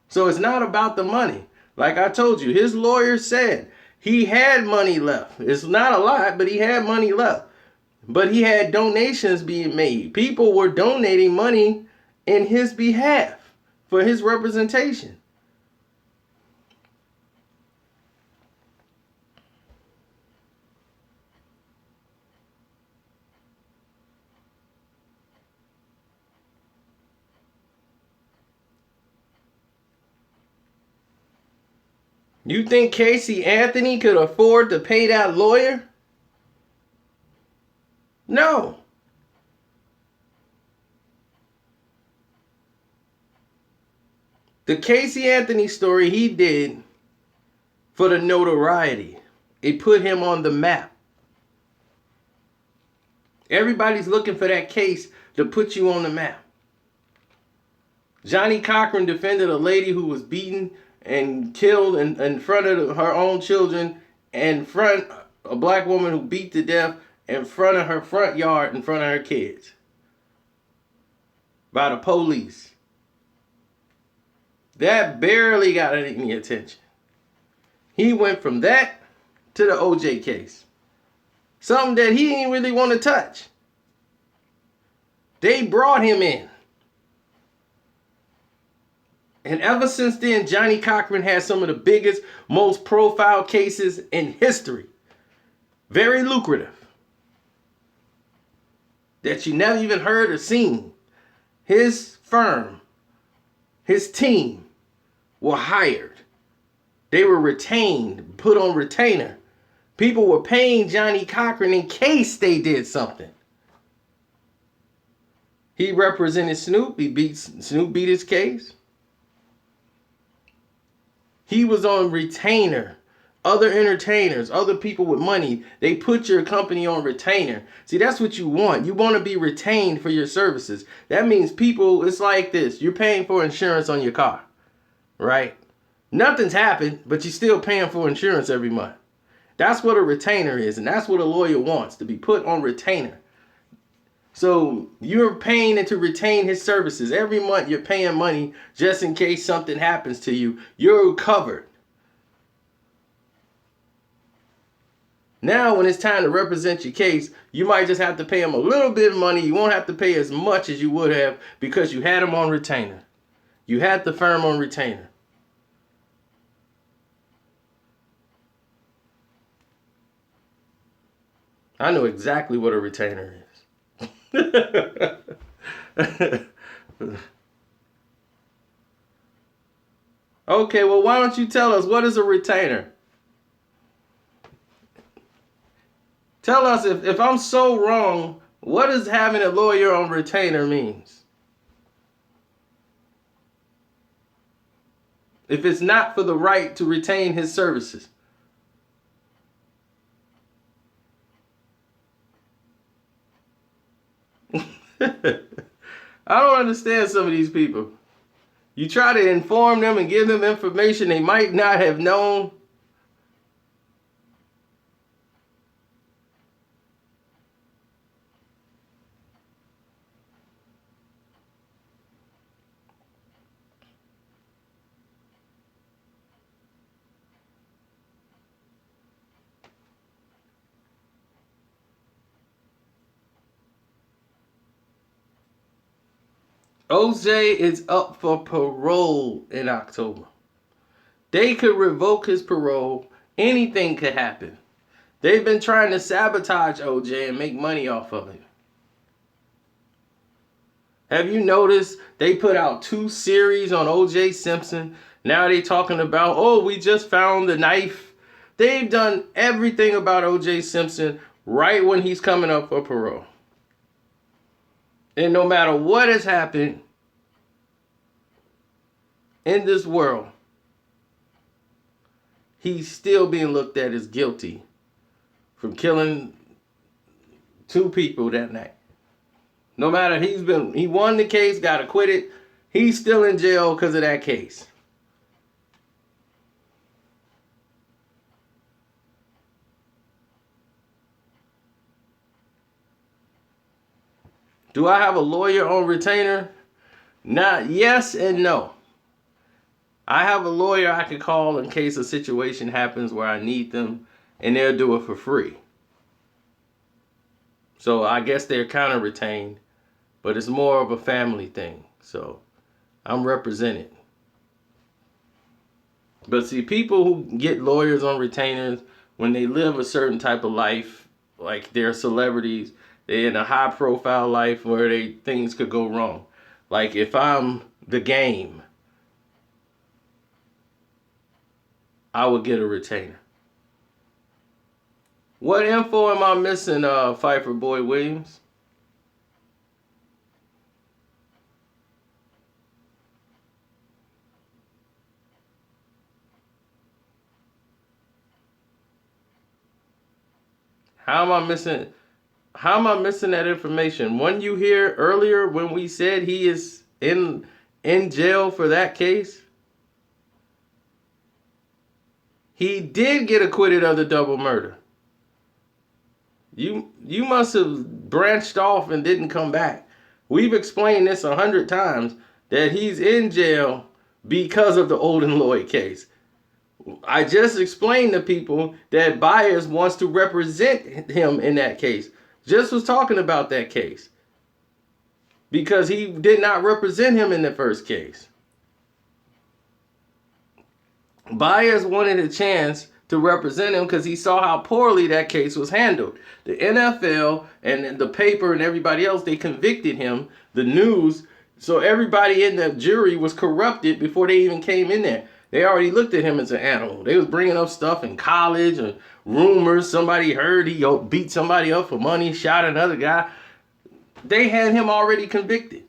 So it's not about the money. Like I told you, his lawyer said he had money left. It's not a lot, but he had money left. But he had donations being made. People were donating money in his behalf for his representation. You think Casey Anthony could afford to pay that lawyer? No. The Casey Anthony story he did for the notoriety. It put him on the map. Everybody's looking for that case to put you on the map. Johnny Cochran defended a lady who was beaten and killed in front of her own children, in front a black woman who beat to death in front of her front yard, in front of her kids, by the police. That barely got any attention. He went from that to the OJ case. Something that he didn't really want to touch. They brought him in. And ever since then, Johnny Cochran has some of the biggest, most profile cases in history. Very lucrative. That you never even heard or seen. His firm, his team were hired. They were retained, put on retainer. People were paying Johnny Cochran in case they did something. He represented Snoop. Snoop beat his case. He was on retainer. Other entertainers, other people with money, they put your company on retainer. See, that's what you want. You want to be retained for your services. That means people, it's like this. You're paying for insurance on your car, right? Nothing's happened, but you're still paying for insurance every month. That's what a retainer is, and that's what a lawyer wants, to be put on retainer. So you're paying to retain his services. Every month you're paying money just in case something happens to you. You're covered. Now when it's time to represent your case, you might just have to pay him a little bit of money. You won't have to pay as much as you would have because you had him on retainer. You had the firm on retainer. I know exactly what a retainer is. Okay, well, why don't you tell us, what is a retainer? Tell us, if I'm so wrong, what does having a lawyer on retainer means? If it's not for the right to retain his services. I don't understand some of these people. You try to inform them and give them information they might not have known. OJ is up for parole in October. They could revoke his parole. Anything could happen. They've been trying to sabotage OJ and make money off of him. Have you noticed they put out 2 series on OJ Simpson? Now they talking about, oh, we just found the knife. They've done everything about OJ Simpson right when he's coming up for parole. And no matter what has happened in this world, he's still being looked at as guilty from killing 2 people that night. No matter, he won the case, got acquitted, he's still in jail because of that case. Do I have a lawyer on retainer? Not yes and no. I have a lawyer I can call in case a situation happens where I need them, and they'll do it for free. So I guess they're kind of retained, but it's more of a family thing. So I'm represented. But see, people who get lawyers on retainers, when they live a certain type of life, like they're celebrities, they're in a high profile life where things could go wrong. Like if I'm the Game, I would get a retainer. What info am I missing, Pfeiffer Boy Williams? How am I missing that information? When you hear earlier when we said he is in in jail for that case? He did get acquitted of the double murder. You must have branched off and didn't come back. We've explained this 100 times that he's in jail because of the Olden Lloyd case. I just explained to people that Byers wants to represent him in that case. Just was talking about that case because he did not represent him in the first case. Byers wanted a chance to represent him because he saw how poorly that case was handled. The NFL and the paper and everybody else, they convicted him, the news, so everybody in the jury was corrupted before they even came in there. They already looked at him as an animal. They was bringing up stuff in college and rumors. Somebody heard he beat somebody up for money, shot another guy. They had him already convicted.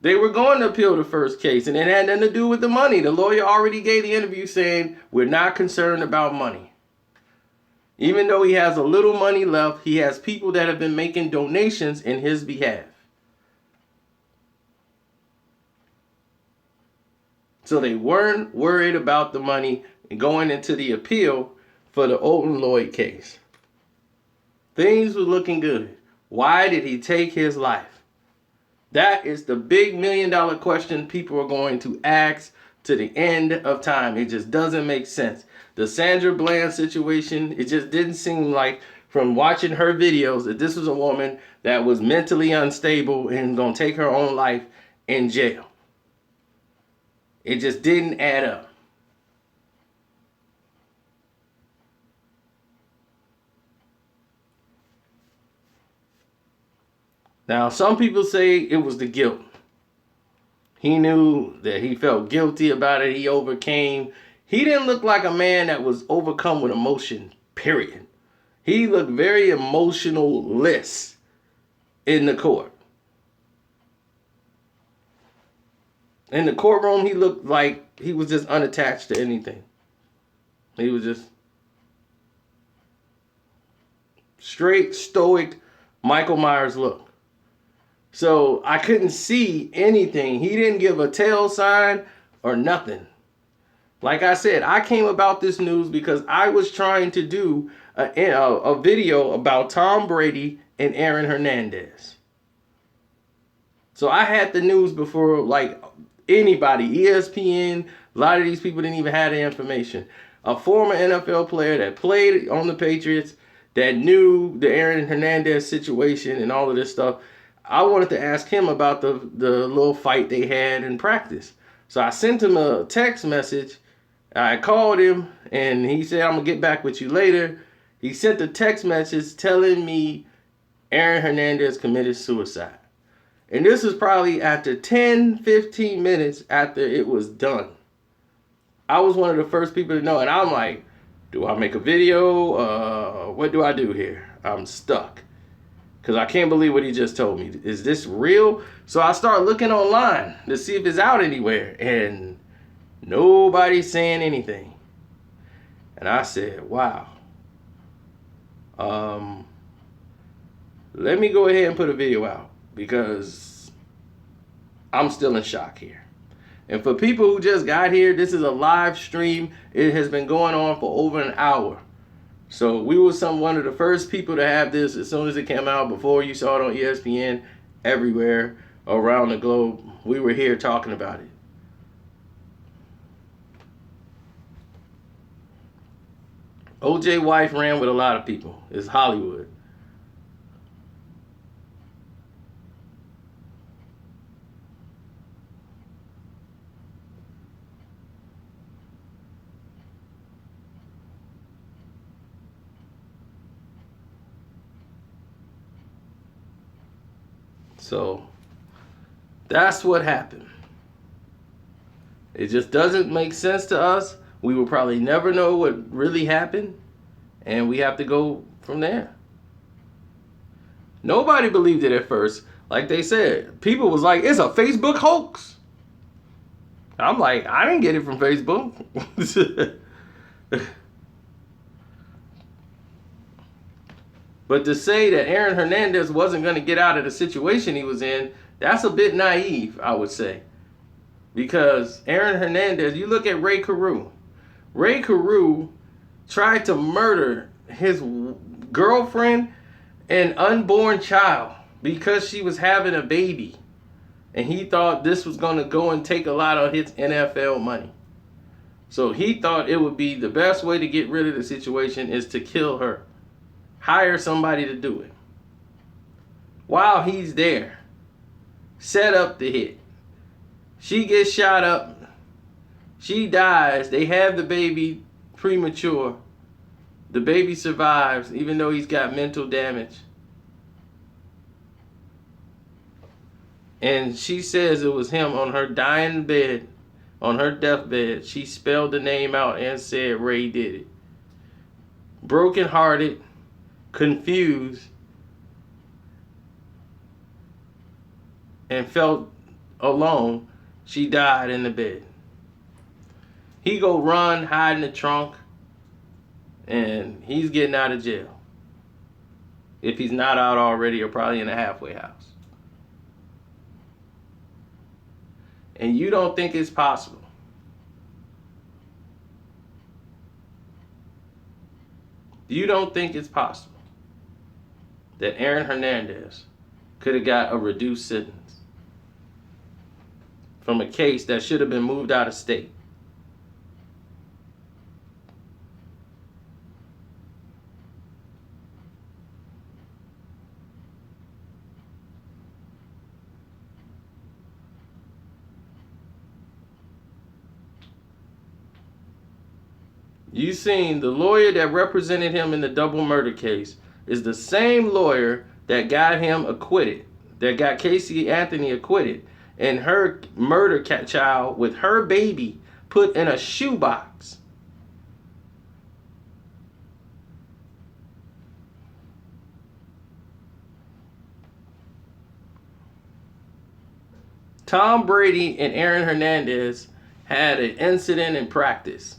They were going to appeal the first case, and it had nothing to do with the money. The lawyer already gave the interview saying, we're not concerned about money. Even though he has a little money left, he has people that have been making donations in his behalf. So they weren't worried about the money going into the appeal for the Olden Lloyd case. Things were looking good. Why did he take his life? That is the big $1 million question people are going to ask to the end of time. It just doesn't make sense. The Sandra Bland situation, it just didn't seem like, from watching her videos, that this was a woman that was mentally unstable and going to take her own life in jail. It just didn't add up. Now, some people say it was the guilt. He knew that he felt guilty about it. He overcame. He didn't look like a man that was overcome with emotion, period. He looked very emotionless in the court. In the courtroom, he looked like he was just unattached to anything. He was just straight, stoic, Michael Myers look. So I couldn't see anything. He didn't give a tail sign or nothing. Like I said, I came about this news because I was trying to do a video about Tom Brady and Aaron Hernandez. So I had the news before like anybody, ESPN, a lot of these people didn't even have the information. A former NFL player that played on the Patriots, that knew the Aaron Hernandez situation and all of this stuff. I wanted to ask him about the little fight they had in practice. So I sent him a text message. I called him and he said, I'm going to get back with you later. He sent a text message telling me Aaron Hernandez committed suicide. And this was probably after 10, 15 minutes after it was done. I was one of the first people to know. And I'm like, do I make a video? What do I do here? I'm stuck. Because I can't believe what he just told me. Is this real? So I start looking online to see if it's out anywhere. And nobody's saying anything. And I said, wow. Let me go ahead and put a video out. Because I'm still in shock here. And for people who just got here, this is a live stream. It has been going on for over an hour. So we were one of the first people to have this as soon as it came out. Before you saw it on ESPN, everywhere around the globe, we were here talking about it. OJ wife ran with a lot of people. It's Hollywood. So that's what happened. It just doesn't make sense to us. We will probably never know what really happened. And we have to go from there. Nobody believed it at first. Like they said, people was like, it's a Facebook hoax. I'm like, I didn't get it from Facebook. But to say that Aaron Hernandez wasn't going to get out of the situation he was in, that's a bit naive, I would say. Because Aaron Hernandez, you look at Ray Carew. Ray Carew tried to murder his girlfriend and unborn child because she was having a baby. And he thought this was going to go and take a lot of his NFL money. So he thought it would be the best way to get rid of the situation is to kill her. Hire somebody to do it. While he's there, set up the hit. She gets shot up. She dies. They have the baby premature. The baby survives, even though he's got mental damage. And she says it was him on her dying bed, on her deathbed. She spelled the name out and said Ray did it. Brokenhearted, confused, and felt alone, she died in the bed. He go run, hide in the trunk, and he's getting out of jail. If he's not out already, or probably in a halfway house. And you don't think it's possible. You don't think it's possible that Aaron Hernandez could have got a reduced sentence from a case that should have been moved out of state? You seen the lawyer that represented him in the double murder case is the same lawyer that got him acquitted, that got Casey Anthony acquitted, and her murder child with her baby put in a shoebox. Tom Brady and Aaron Hernandez had an incident in practice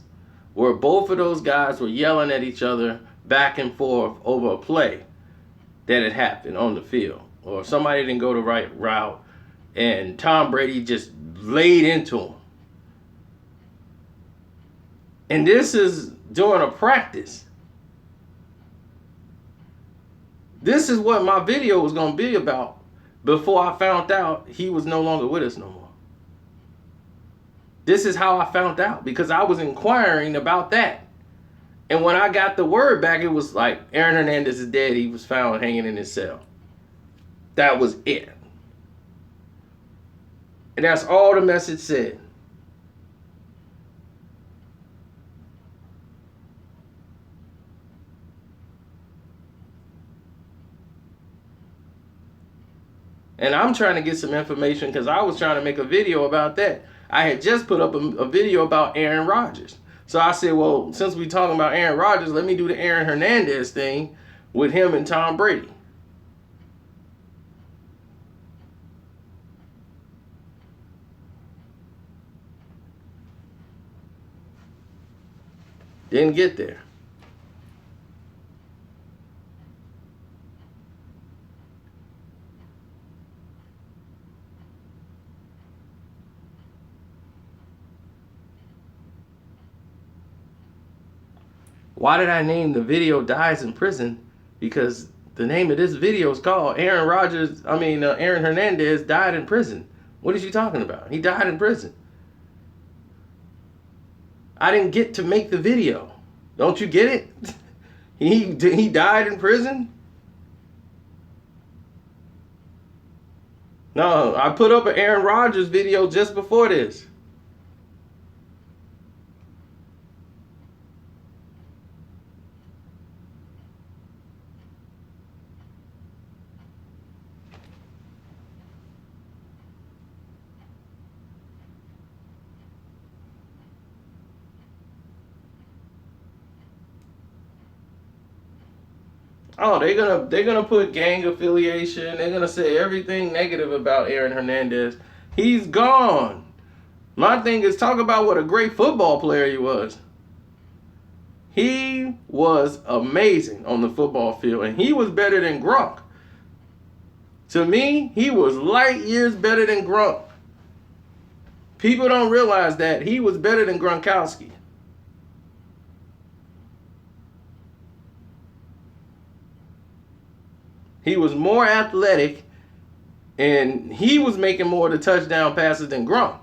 where both of those guys were yelling at each other back and forth over a play that had happened on the field. Or somebody didn't go the right route, and Tom Brady just laid into him. And this is during a practice. This is what my video was going to be about before I found out he was no longer with us no more. This is how I found out, because I was inquiring about that. And when I got the word back, it was like, Aaron Hernandez is dead. He was found hanging in his cell. That was it. And that's all the message said. And I'm trying to get some information because I was trying to make a video about that. I had just put up a video about Aaron Rodgers. So I said, well, since we're talking about Aaron Rodgers, let me do the Aaron Hernandez thing with him and Tom Brady. Didn't get there. Why did I name the video Dies in Prison? Because the name of this video is called Aaron Hernandez Died in Prison. What is you talking about? He died in prison. I didn't get to make the video. Don't you get it? He died in prison? No, I put up an Aaron Rodgers video just before this. Oh, they're gonna put gang affiliation. They're gonna say everything negative about Aaron Hernandez. He's gone. My thing is talk about what a great football player he was. He was amazing on the football field, and he was better than Gronk. To me, he was light years better than Gronk. People don't realize that he was better than Gronkowski. He was more athletic, and he was making more of the touchdown passes than Gronk.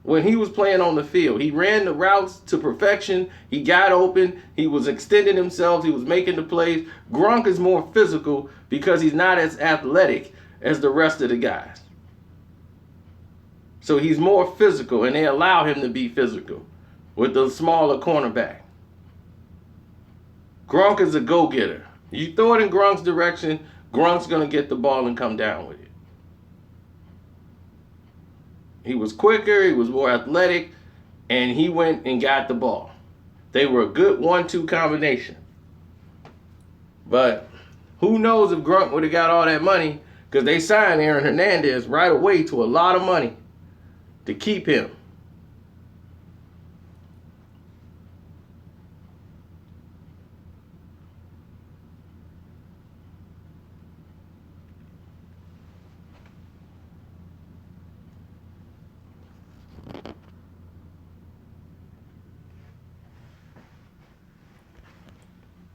When he was playing on the field, he ran the routes to perfection. He got open. He was extending himself. He was making the plays. Gronk is more physical because he's not as athletic as the rest of the guys. So he's more physical, and they allow him to be physical with the smaller cornerback. Gronk is a go-getter. You throw it in Gronk's direction, Gronk's going to get the ball and come down with it. He was quicker, he was more athletic, and he went and got the ball. They were a good 1-2 combination. But who knows if Gronk would have got all that money, because they signed Aaron Hernandez right away to a lot of money to keep him.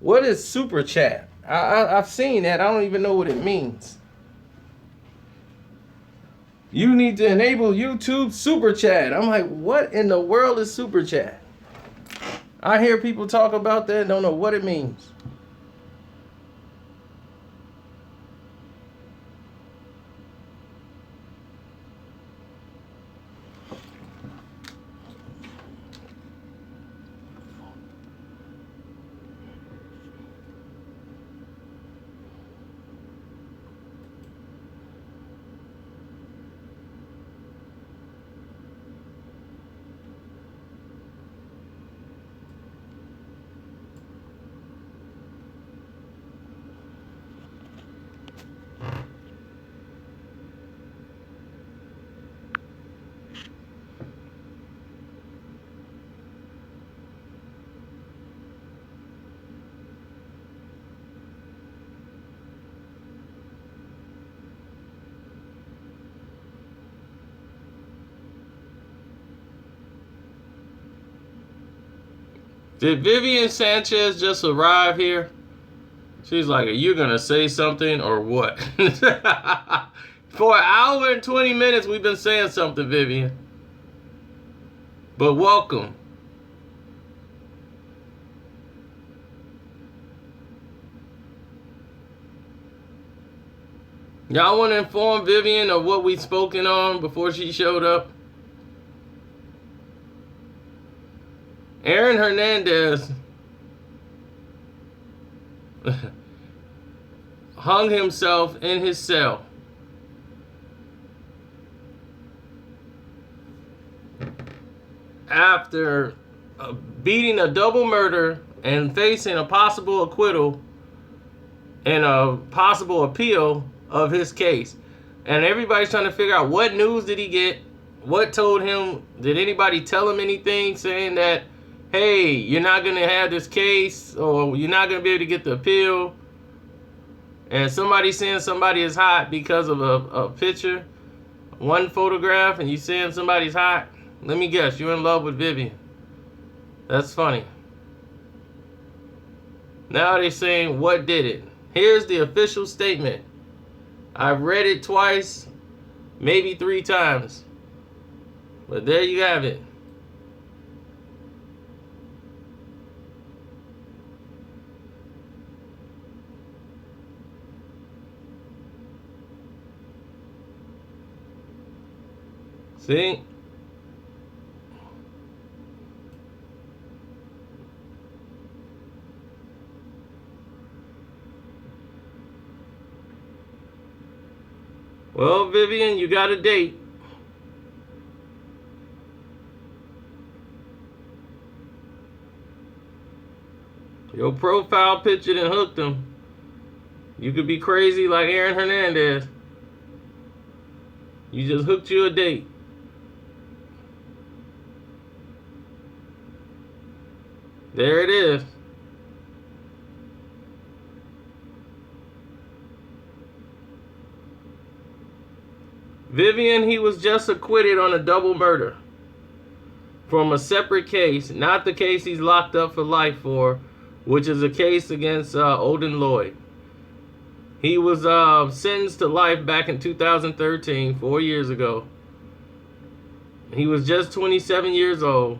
What is super chat? I've seen that. I don't even know what it means. You need to enable YouTube super chat. I'm like, what in the world is super chat? I hear people talk about that and don't know what it means. Did Vivian Sanchez just arrive here? She's like, are you going to say something or what? For an hour and 20 minutes, we've been saying something, Vivian. But welcome. Y'all want to inform Vivian of what we've spoken on before she showed up? Aaron Hernandez hung himself in his cell. After beating a double murder and facing a possible acquittal and a possible appeal of his case. And everybody's trying to figure out what news did he get? What told him? Did anybody tell him anything saying that, hey, you're not going to have this case, or you're not going to be able to get the appeal? And somebody saying somebody is hot because of a picture, one photograph, and you saying somebody's hot? Let me guess, you're in love with Vivian. That's funny. Now they're saying, what did it? Here's the official statement. I've read it twice, maybe 3 times. But there you have it. See? Well, Vivian, you got a date. Your profile picture done hooked him. You could be crazy like Aaron Hernandez. You just hooked you a date. There it is. Vivian, he was just acquitted on a double murder from a separate case, not the case he's locked up for life for, which is a case against Odin Lloyd. He was sentenced to life back in 2013, 4 years ago. He was just 27 years old,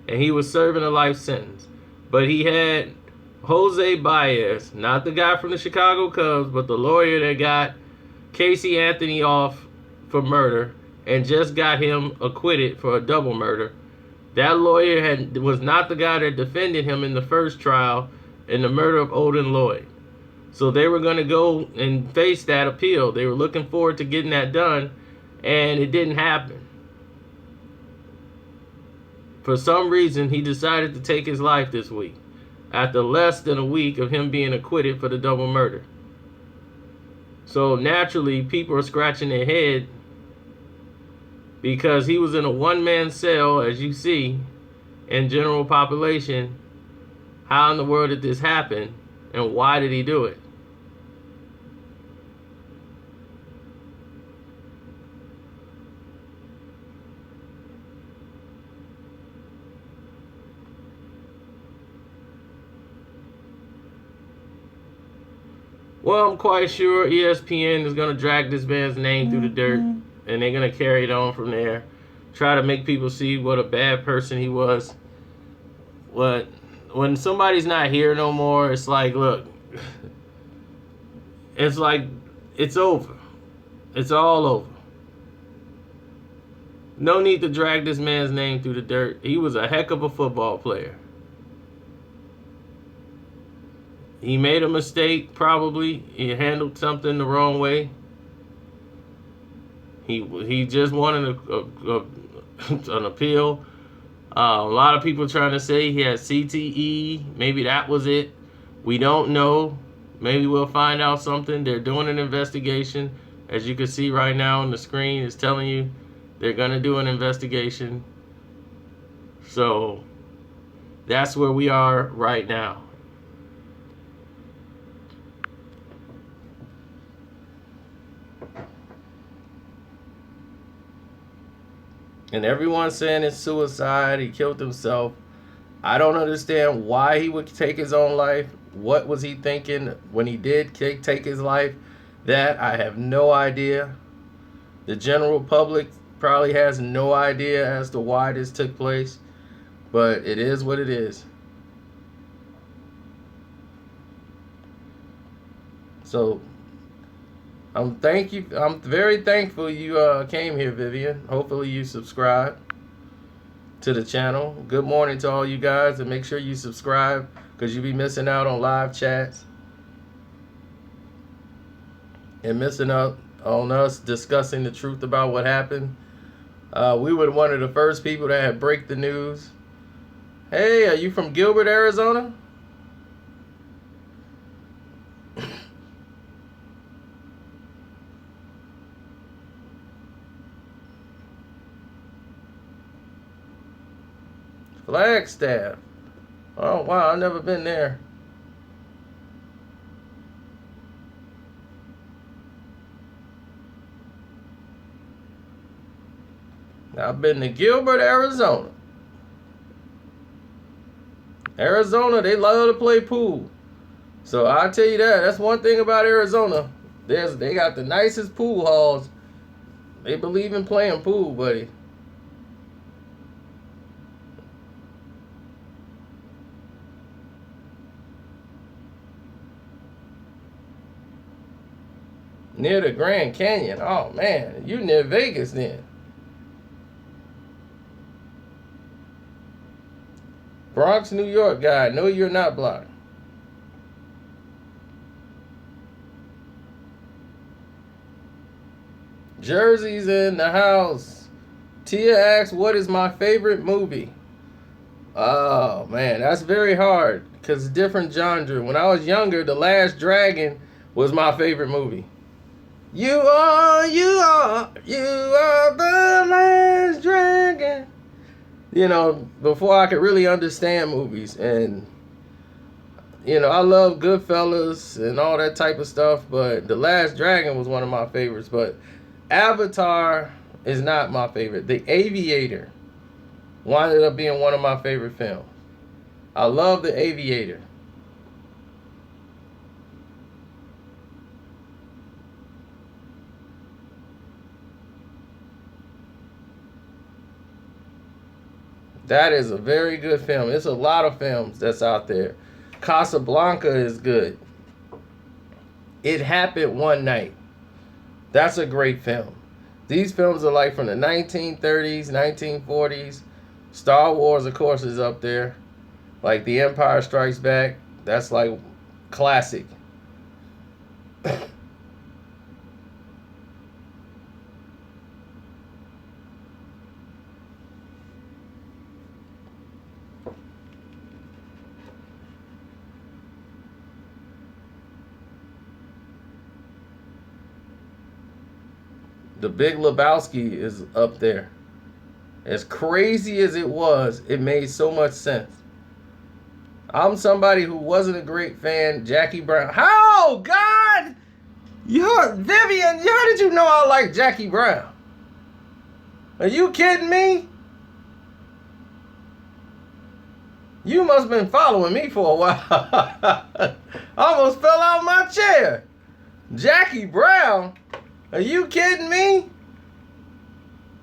and he was serving a life sentence. But he had Jose Baez, not the guy from the Chicago Cubs, but the lawyer that got Casey Anthony off for murder and just got him acquitted for a double murder. That lawyer was not the guy that defended him in the first trial in the murder of Odin Lloyd. So they were going to go and face that appeal. They were looking forward to getting that done, and it didn't happen. For some reason, he decided to take his life this week, after less than a week of him being acquitted for the double murder. So naturally, people are scratching their head because he was in a one-man cell, as you see, in general population. How in the world did this happen, and why did he do it? Well, I'm quite sure ESPN is going to drag this man's name through the dirt, and they're going to carry it on from there. Try to make people see what a bad person he was. When somebody's not here no more, it's like, look, it's like, it's over. It's all over. No need to drag this man's name through the dirt. He was a heck of a football player. He made a mistake, probably. He handled something the wrong way. He just wanted an appeal. A lot of people trying to say he had CTE. Maybe that was it. We don't know. Maybe we'll find out something. They're doing an investigation. As you can see right now on the screen, it's telling you they're going to do an investigation. So that's where we are right now. And everyone's saying it's suicide. He killed himself. I don't understand why he would take his own life. What was he thinking when he did take his life? That I have no idea. The general public probably has no idea as to why this took place. But it is what it is. So I'm very thankful you came here, Vivian. Hopefully you subscribe to the channel. Good morning to all you guys, and make sure you subscribe because you'll be missing out on live chats and missing out on us discussing the truth about what happened. We were one of the first people that had break the news. Hey, are you from Gilbert, Arizona? Flagstaff. Oh, wow, I've never been there. I've been to Gilbert, Arizona. Arizona, they love to play pool. So I'll tell you that's one thing about Arizona. They got the nicest pool halls. They believe in playing pool, buddy. Near the Grand Canyon. Oh, man. You near Vegas then. Bronx, New York guy. No, you're not blocked. Jersey's in the house. Tia asks, what is my favorite movie? Oh, man. That's very hard because it's different genre. When I was younger, The Last Dragon was my favorite movie. You are the last dragon. before I could really understand movies. And, I love Goodfellas and all that type of stuff, but The Last Dragon was one of my favorites. But Avatar is not my favorite. The Aviator wound up being one of my favorite films. I love The Aviator. That is a very good film. It's a lot of films that's out there. Casablanca is good. It Happened One Night. That's a great film. These films are like from the 1930s, 1940s. Star Wars, of course, is up there. Like The Empire Strikes Back. That's like classic. The Big Lebowski is up there. As crazy as it was, it made so much sense. I'm somebody who wasn't a great fan. Jackie Brown. How? God! Vivian, how did you know I like Jackie Brown? Are you kidding me? You must have been following me for a while. I almost fell out of my chair. Jackie Brown? Are you kidding me?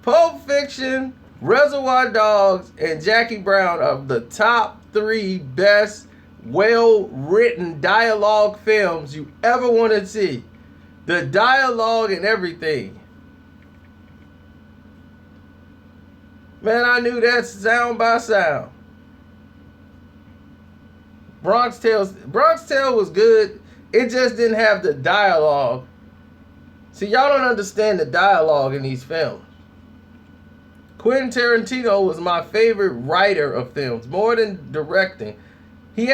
Pulp Fiction, Reservoir Dogs, and Jackie Brown are the top 3 best, well-written dialogue films you ever want to see. The dialogue and everything. Man, I knew that sound by sound. Bronx Tale was good. It just didn't have the dialogue. See, y'all don't understand the dialogue in these films. Quentin Tarantino was my favorite writer of films, more than directing. He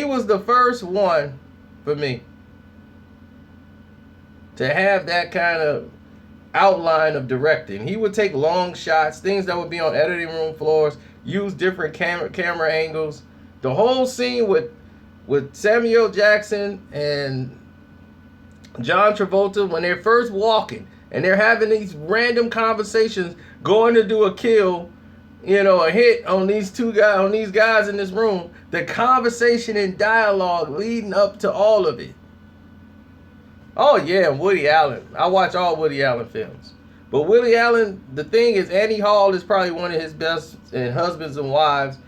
was the first one for me to have that kind of outline of directing. He would take long shots, things that would be on editing room floors, use different camera angles. The whole scene with Samuel Jackson and John Travolta, when they're first walking and they're having these random conversations, going to do a kill, a hit on these guys in this room. The conversation and dialogue leading up to all of it. Oh yeah, Woody Allen. I watch all Woody Allen films. But Woody Allen, the thing is, Annie Hall is probably one of his best, and Husbands and Wives.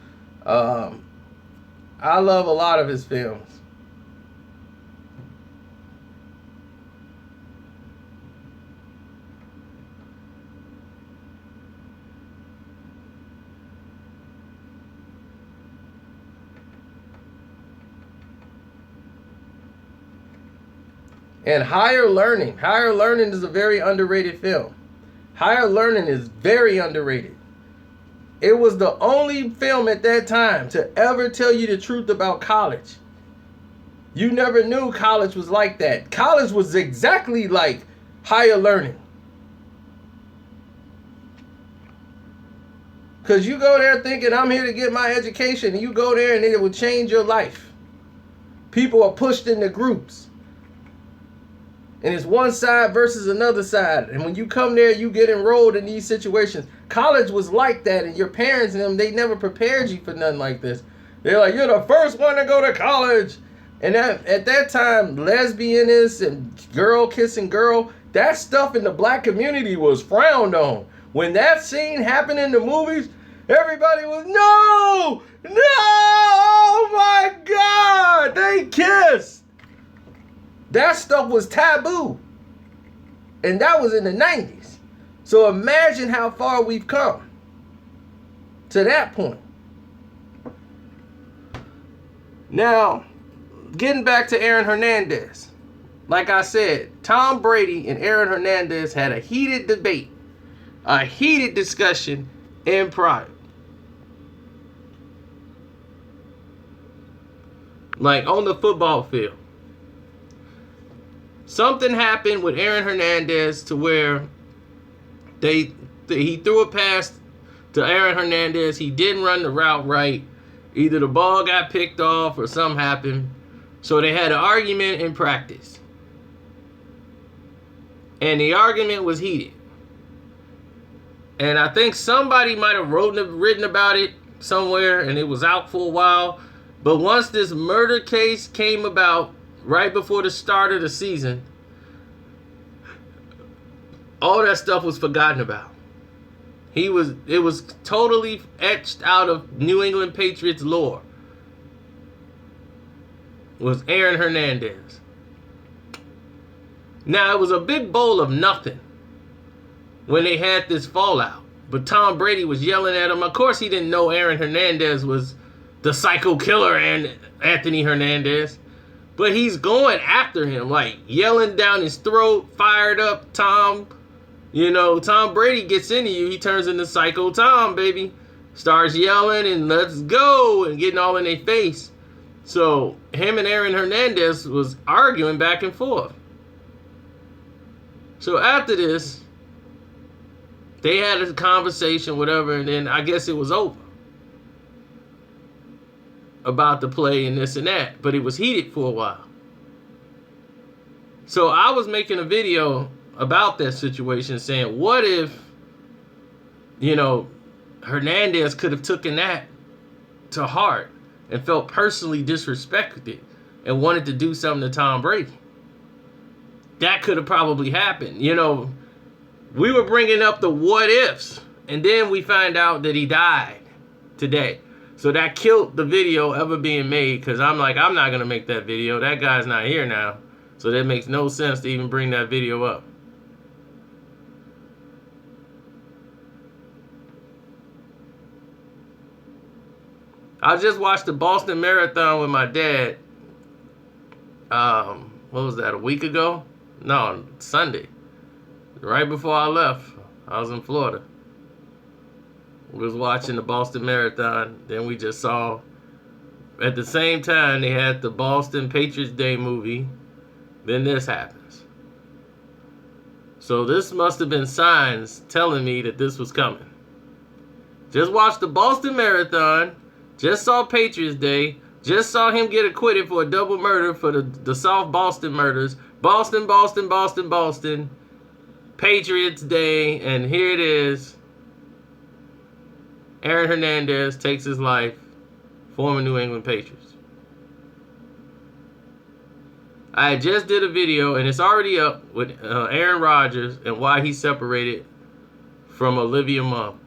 I love a lot of his films. And Higher Learning. Higher Learning is a very underrated film. Higher Learning is very underrated. It was the only film at that time to ever tell you the truth about college. You never knew college was like that. College was exactly like Higher Learning. Because you go there thinking, I'm here to get my education. And you go there and it will change your life. People are pushed into groups. And it's one side versus another side. And when you come there, you get enrolled in these situations. College was like that. And your parents and them, they never prepared you for nothing like this. They're like, you're the first one to go to college. And at that time, lesbianism and girl kissing girl, that stuff in the black community was frowned on. When that scene happened in the movies, everybody was, no, oh my God, they kissed. That stuff was taboo. And that was in the 90s. So imagine how far we've come to that point. Now, getting back to Aaron Hernandez. Like I said, Tom Brady and Aaron Hernandez had a heated debate, a heated discussion in private. Like on the football field. Something happened with Aaron Hernandez to where he threw a pass to Aaron Hernandez. He didn't run the route right. Either the ball got picked off or something happened. So they had an argument in practice. And the argument was heated. And I think somebody might have written about it somewhere, and it was out for a while. But once this murder case came about right before the start of the season, all that stuff was forgotten about. It was totally etched out of New England Patriots lore. Was Aaron Hernandez. Now, it was a big bowl of nothing when they had this fallout. But Tom Brady was yelling at him. Of course, he didn't know Aaron Hernandez was the psycho killer and Anthony Hernandez. But he's going after him, like yelling down his throat, fired up Tom. You know, Tom Brady gets into you. He turns into Psycho Tom, baby. Starts yelling and let's go and getting all in their face. So him and Aaron Hernandez was arguing back and forth. So after this, they had a conversation, whatever, and then I guess it was over about the play and this and that. But it was heated for a while. So I was making a video about that situation saying, what if, you know, Hernandez could have taken that to heart and felt personally disrespected and wanted to do something to Tom Brady? That could have probably happened. You know, we were bringing up the what ifs, and then we find out that he died today. So that killed the video ever being made, because I'm like, I'm not going to make that video. That guy's not here now. So that makes no sense to even bring that video up. I just watched the Boston Marathon with my dad. What was that, a week ago? No, Sunday. Right before I left. I was in Florida. We was watching the Boston Marathon. Then we just saw, at the same time, they had the Boston Patriots Day movie. Then this happens. So this must have been signs telling me that this was coming. Just watched the Boston Marathon. Just saw Patriots Day. Just saw him get acquitted for a double murder for the South Boston murders. Boston, Boston, Boston, Boston. Patriots Day. And here it is. Aaron Hernandez takes his life. Former New England Patriots. I just did a video, and it's already up, with Aaron Rodgers and why he separated from Olivia Munn.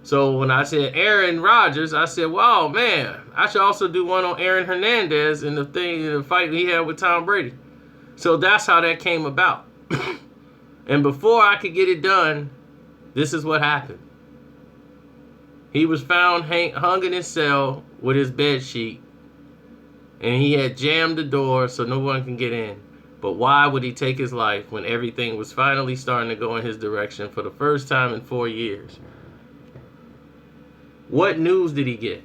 So when I said Aaron Rodgers, I said, wow, man, I should also do one on Aaron Hernandez and the fight he had with Tom Brady. So that's how that came about. And before I could get it done, this is what happened. He was found hung in his cell with his bed sheet, and he had jammed the door so no one can get in. But why would he take his life when everything was finally starting to go in his direction for the first time in 4 years? What news did he get?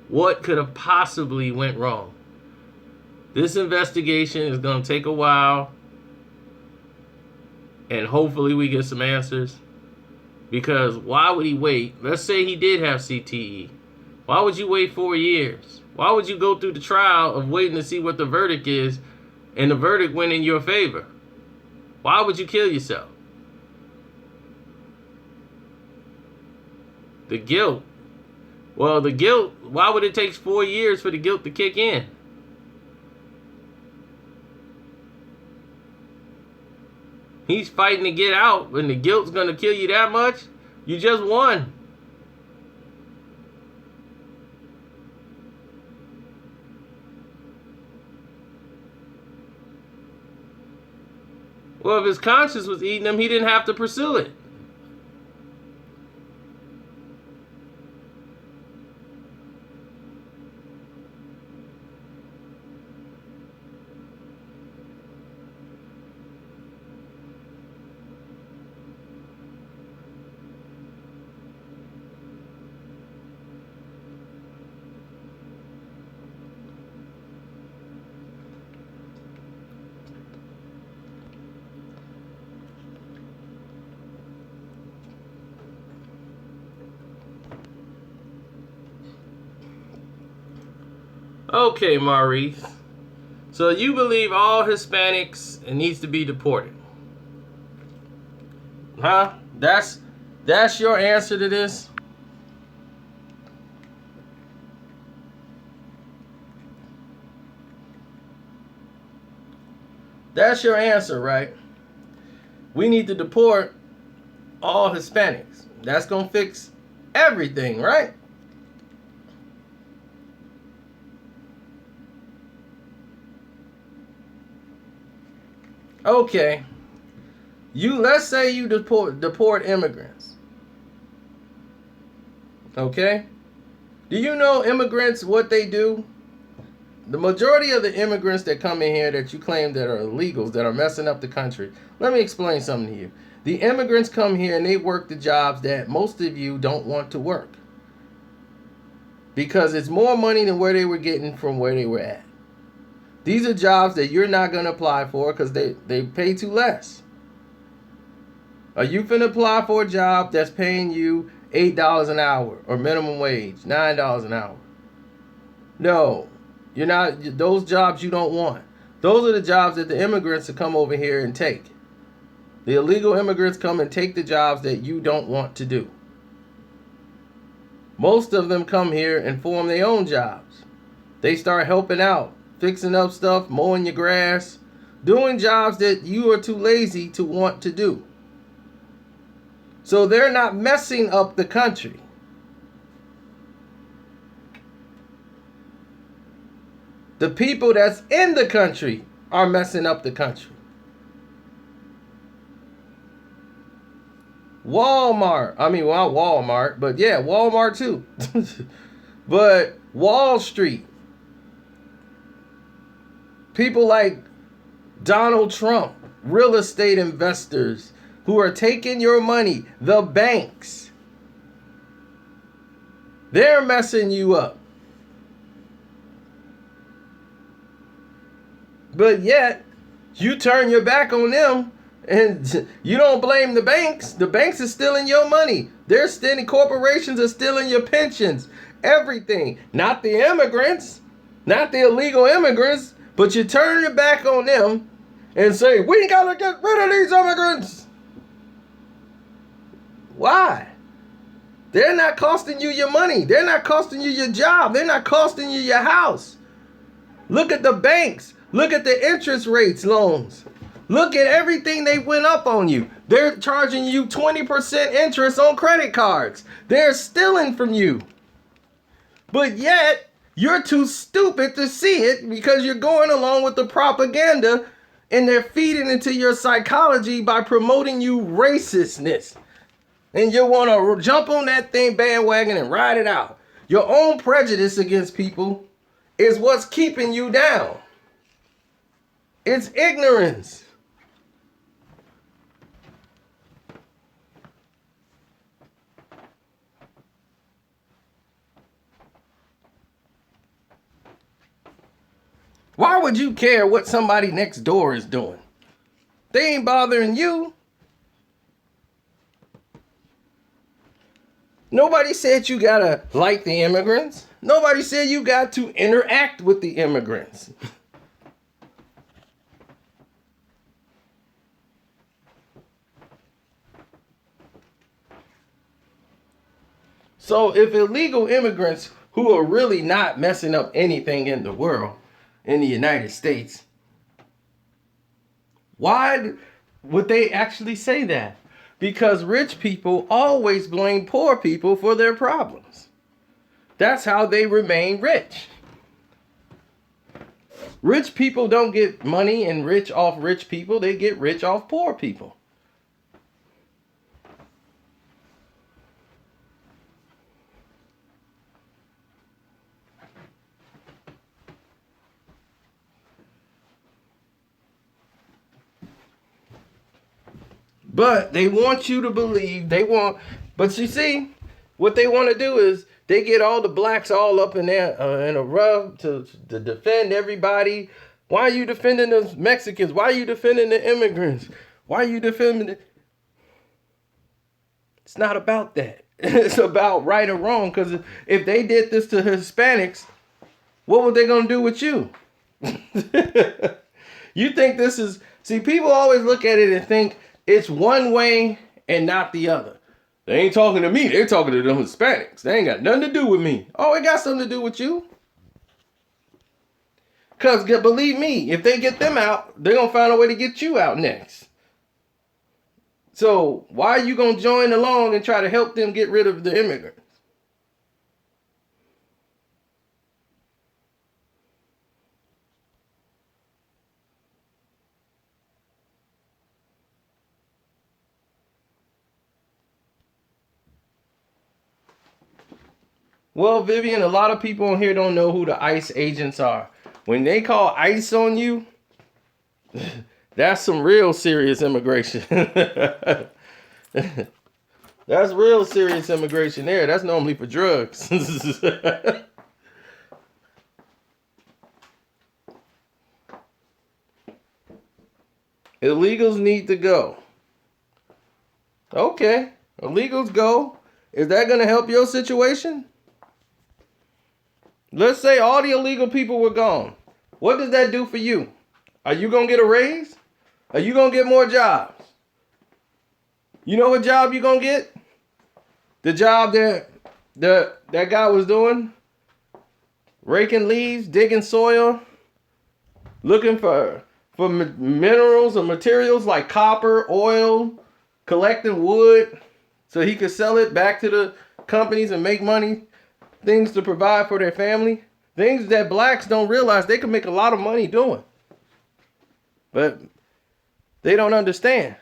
What could have possibly went wrong? This investigation is going to take a while, and hopefully we get some answers. Because why would he wait? Let's say he did have CTE. Why would you wait 4 years? Why would you go through the trial of waiting to see what the verdict is, and the verdict went in your favor? Why would you kill yourself? The guilt. Well, the guilt, why would it take 4 years for the guilt to kick in? He's fighting to get out, and the guilt's going to kill you that much? You just won. Well, if his conscience was eating him, he didn't have to pursue it. Okay, Maurice. So you believe all Hispanics needs to be deported? Huh? That's your answer to this? That's your answer, right? We need to deport all Hispanics. That's going to fix everything, right? Okay. Let's say you deport immigrants. Okay? Do you know immigrants what they do? The majority of the immigrants that come in here that you claim that are illegals, that are messing up the country, let me explain something to you. The immigrants come here and they work the jobs that most of you don't want to work. Because it's more money than where they were getting from where they were at. These are jobs that you're not going to apply for because they pay too less. Are you finna apply for a job that's paying you $8 an hour or minimum wage, $9 an hour? No. You're not. Those jobs you don't want. Those are the jobs that the immigrants that come over here and take. The illegal immigrants come and take the jobs that you don't want to do. Most of them come here and form their own jobs. They start helping out, fixing up stuff, mowing your grass, doing jobs that you are too lazy to want to do. So they're not messing up the country. The people that's in the country are messing up the country. Walmart. I mean, well, Walmart, but yeah, Walmart too. But Wall Street. People like Donald Trump, real estate investors who are taking your money, the banks. They're messing you up. But yet, you turn your back on them and you don't blame the banks. The banks are stealing your money. They're stealing, corporations are stealing your pensions, everything. Not the immigrants, not the illegal immigrants, but you turn your back on them and say, we gotta get rid of these immigrants. Why? They're not costing you your money. They're not costing you your job. They're not costing you your house. Look at the banks. Look at the interest rates, loans. Look at everything they went up on you. They're charging you 20% interest on credit cards. They're stealing from you. But yet, you're too stupid to see it because you're going along with the propaganda and they're feeding into your psychology by promoting you racistness. And you want to jump on that thing bandwagon and ride it out. Your own prejudice against people is what's keeping you down. It's ignorance. Why would you care what somebody next door is doing? They ain't bothering you. Nobody said you gotta like the immigrants. Nobody said you got to interact with the immigrants. So if illegal immigrants who are really not messing up anything in the world, in the United States, why would they actually say that? Because rich people always blame poor people for their problems. That's how they remain rich. Rich people don't get money and rich off rich people. They get rich off poor people. But they want you to believe, but you see, what they want to do is they get all the blacks all up in there in a rub to defend everybody. Why are you defending the Mexicans? Why are you defending the immigrants? Why are you defending it? It's not about that. It's about right or wrong. Because if they did this to Hispanics, what were they going to do with you? You think this is... See, people always look at it and think it's one way and not the other. They ain't talking to me. They're talking to them Hispanics. They ain't got nothing to do with me. Oh, it got something to do with you. Because believe me, if they get them out, they're going to find a way to get you out next. So why are you going to join along and try to help them get rid of the immigrants? Well, Vivian, a lot of people on here don't know who the ICE agents are. When they call ICE on you, that's some real serious immigration. That's real serious immigration there. That's normally for drugs. Illegals need to go. Okay, illegals go. Is that going to help your situation? Let's say all the illegal people were gone. What does that do for you? Are you going to get a raise? Are you going to get more jobs? You know what job you're going to get? The job that that guy was doing? Raking leaves, digging soil, looking for minerals or materials like copper, oil, collecting wood so he could sell it back to the companies and make money. Things to provide for their family. Things that blacks don't realize they can make a lot of money doing. But they don't understand.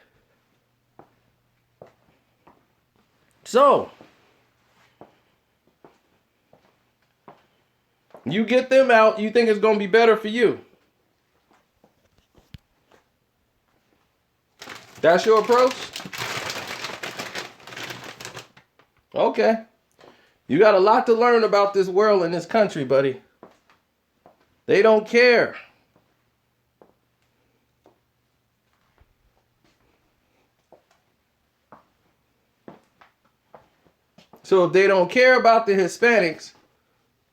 So, you get them out, you think it's going to be better for you. That's your approach? Okay. You got a lot to learn about this world and this country, buddy. They don't care. So if they don't care about the Hispanics,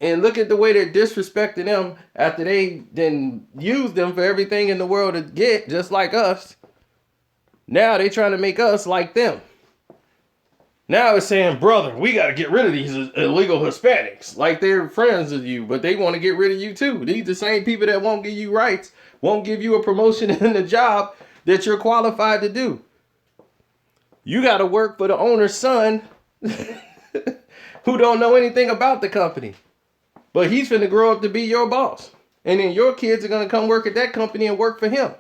and look at the way they're disrespecting them after they then use them for everything in the world to get, just like us, now they trying to make us like them. Now it's saying, brother, we got to get rid of these illegal Hispanics. Like they're friends of you, but they want to get rid of you too. These the same people that won't give you rights, won't give you a promotion in the job that you're qualified to do. You got to work for the owner's son who don't know anything about the company. But he's finna grow up to be your boss. And then your kids are going to come work at that company and work for him.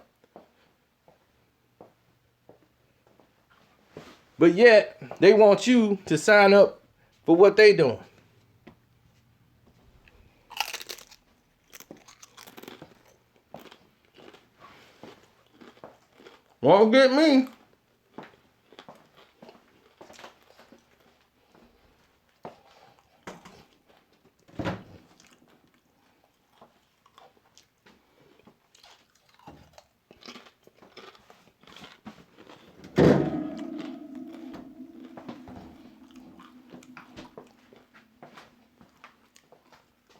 But yet, they want you to sign up for what they doing. Won't get me.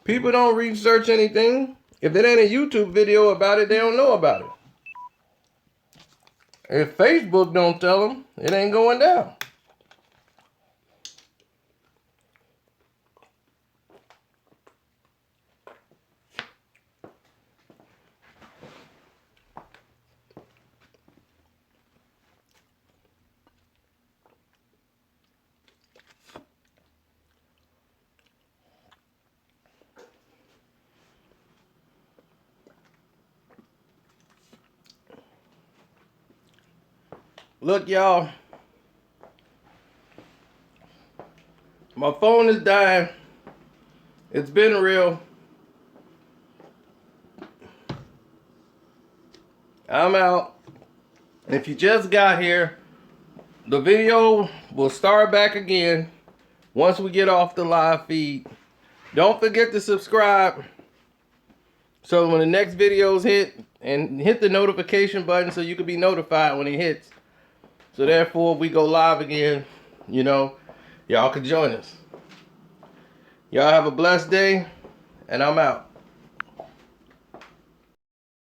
People don't research anything. If it ain't a YouTube video about it, they don't know about it. If Facebook don't tell them, it ain't going down. Look, y'all. My phone is dying. It's been real. I'm out. If you just got here, the video will start back again once we get off the live feed. Don't forget to subscribe so when the next videos hit, and hit the notification button so you can be notified when it hits. So therefore, if we go live again, you know, y'all can join us. Y'all have a blessed day, and I'm out.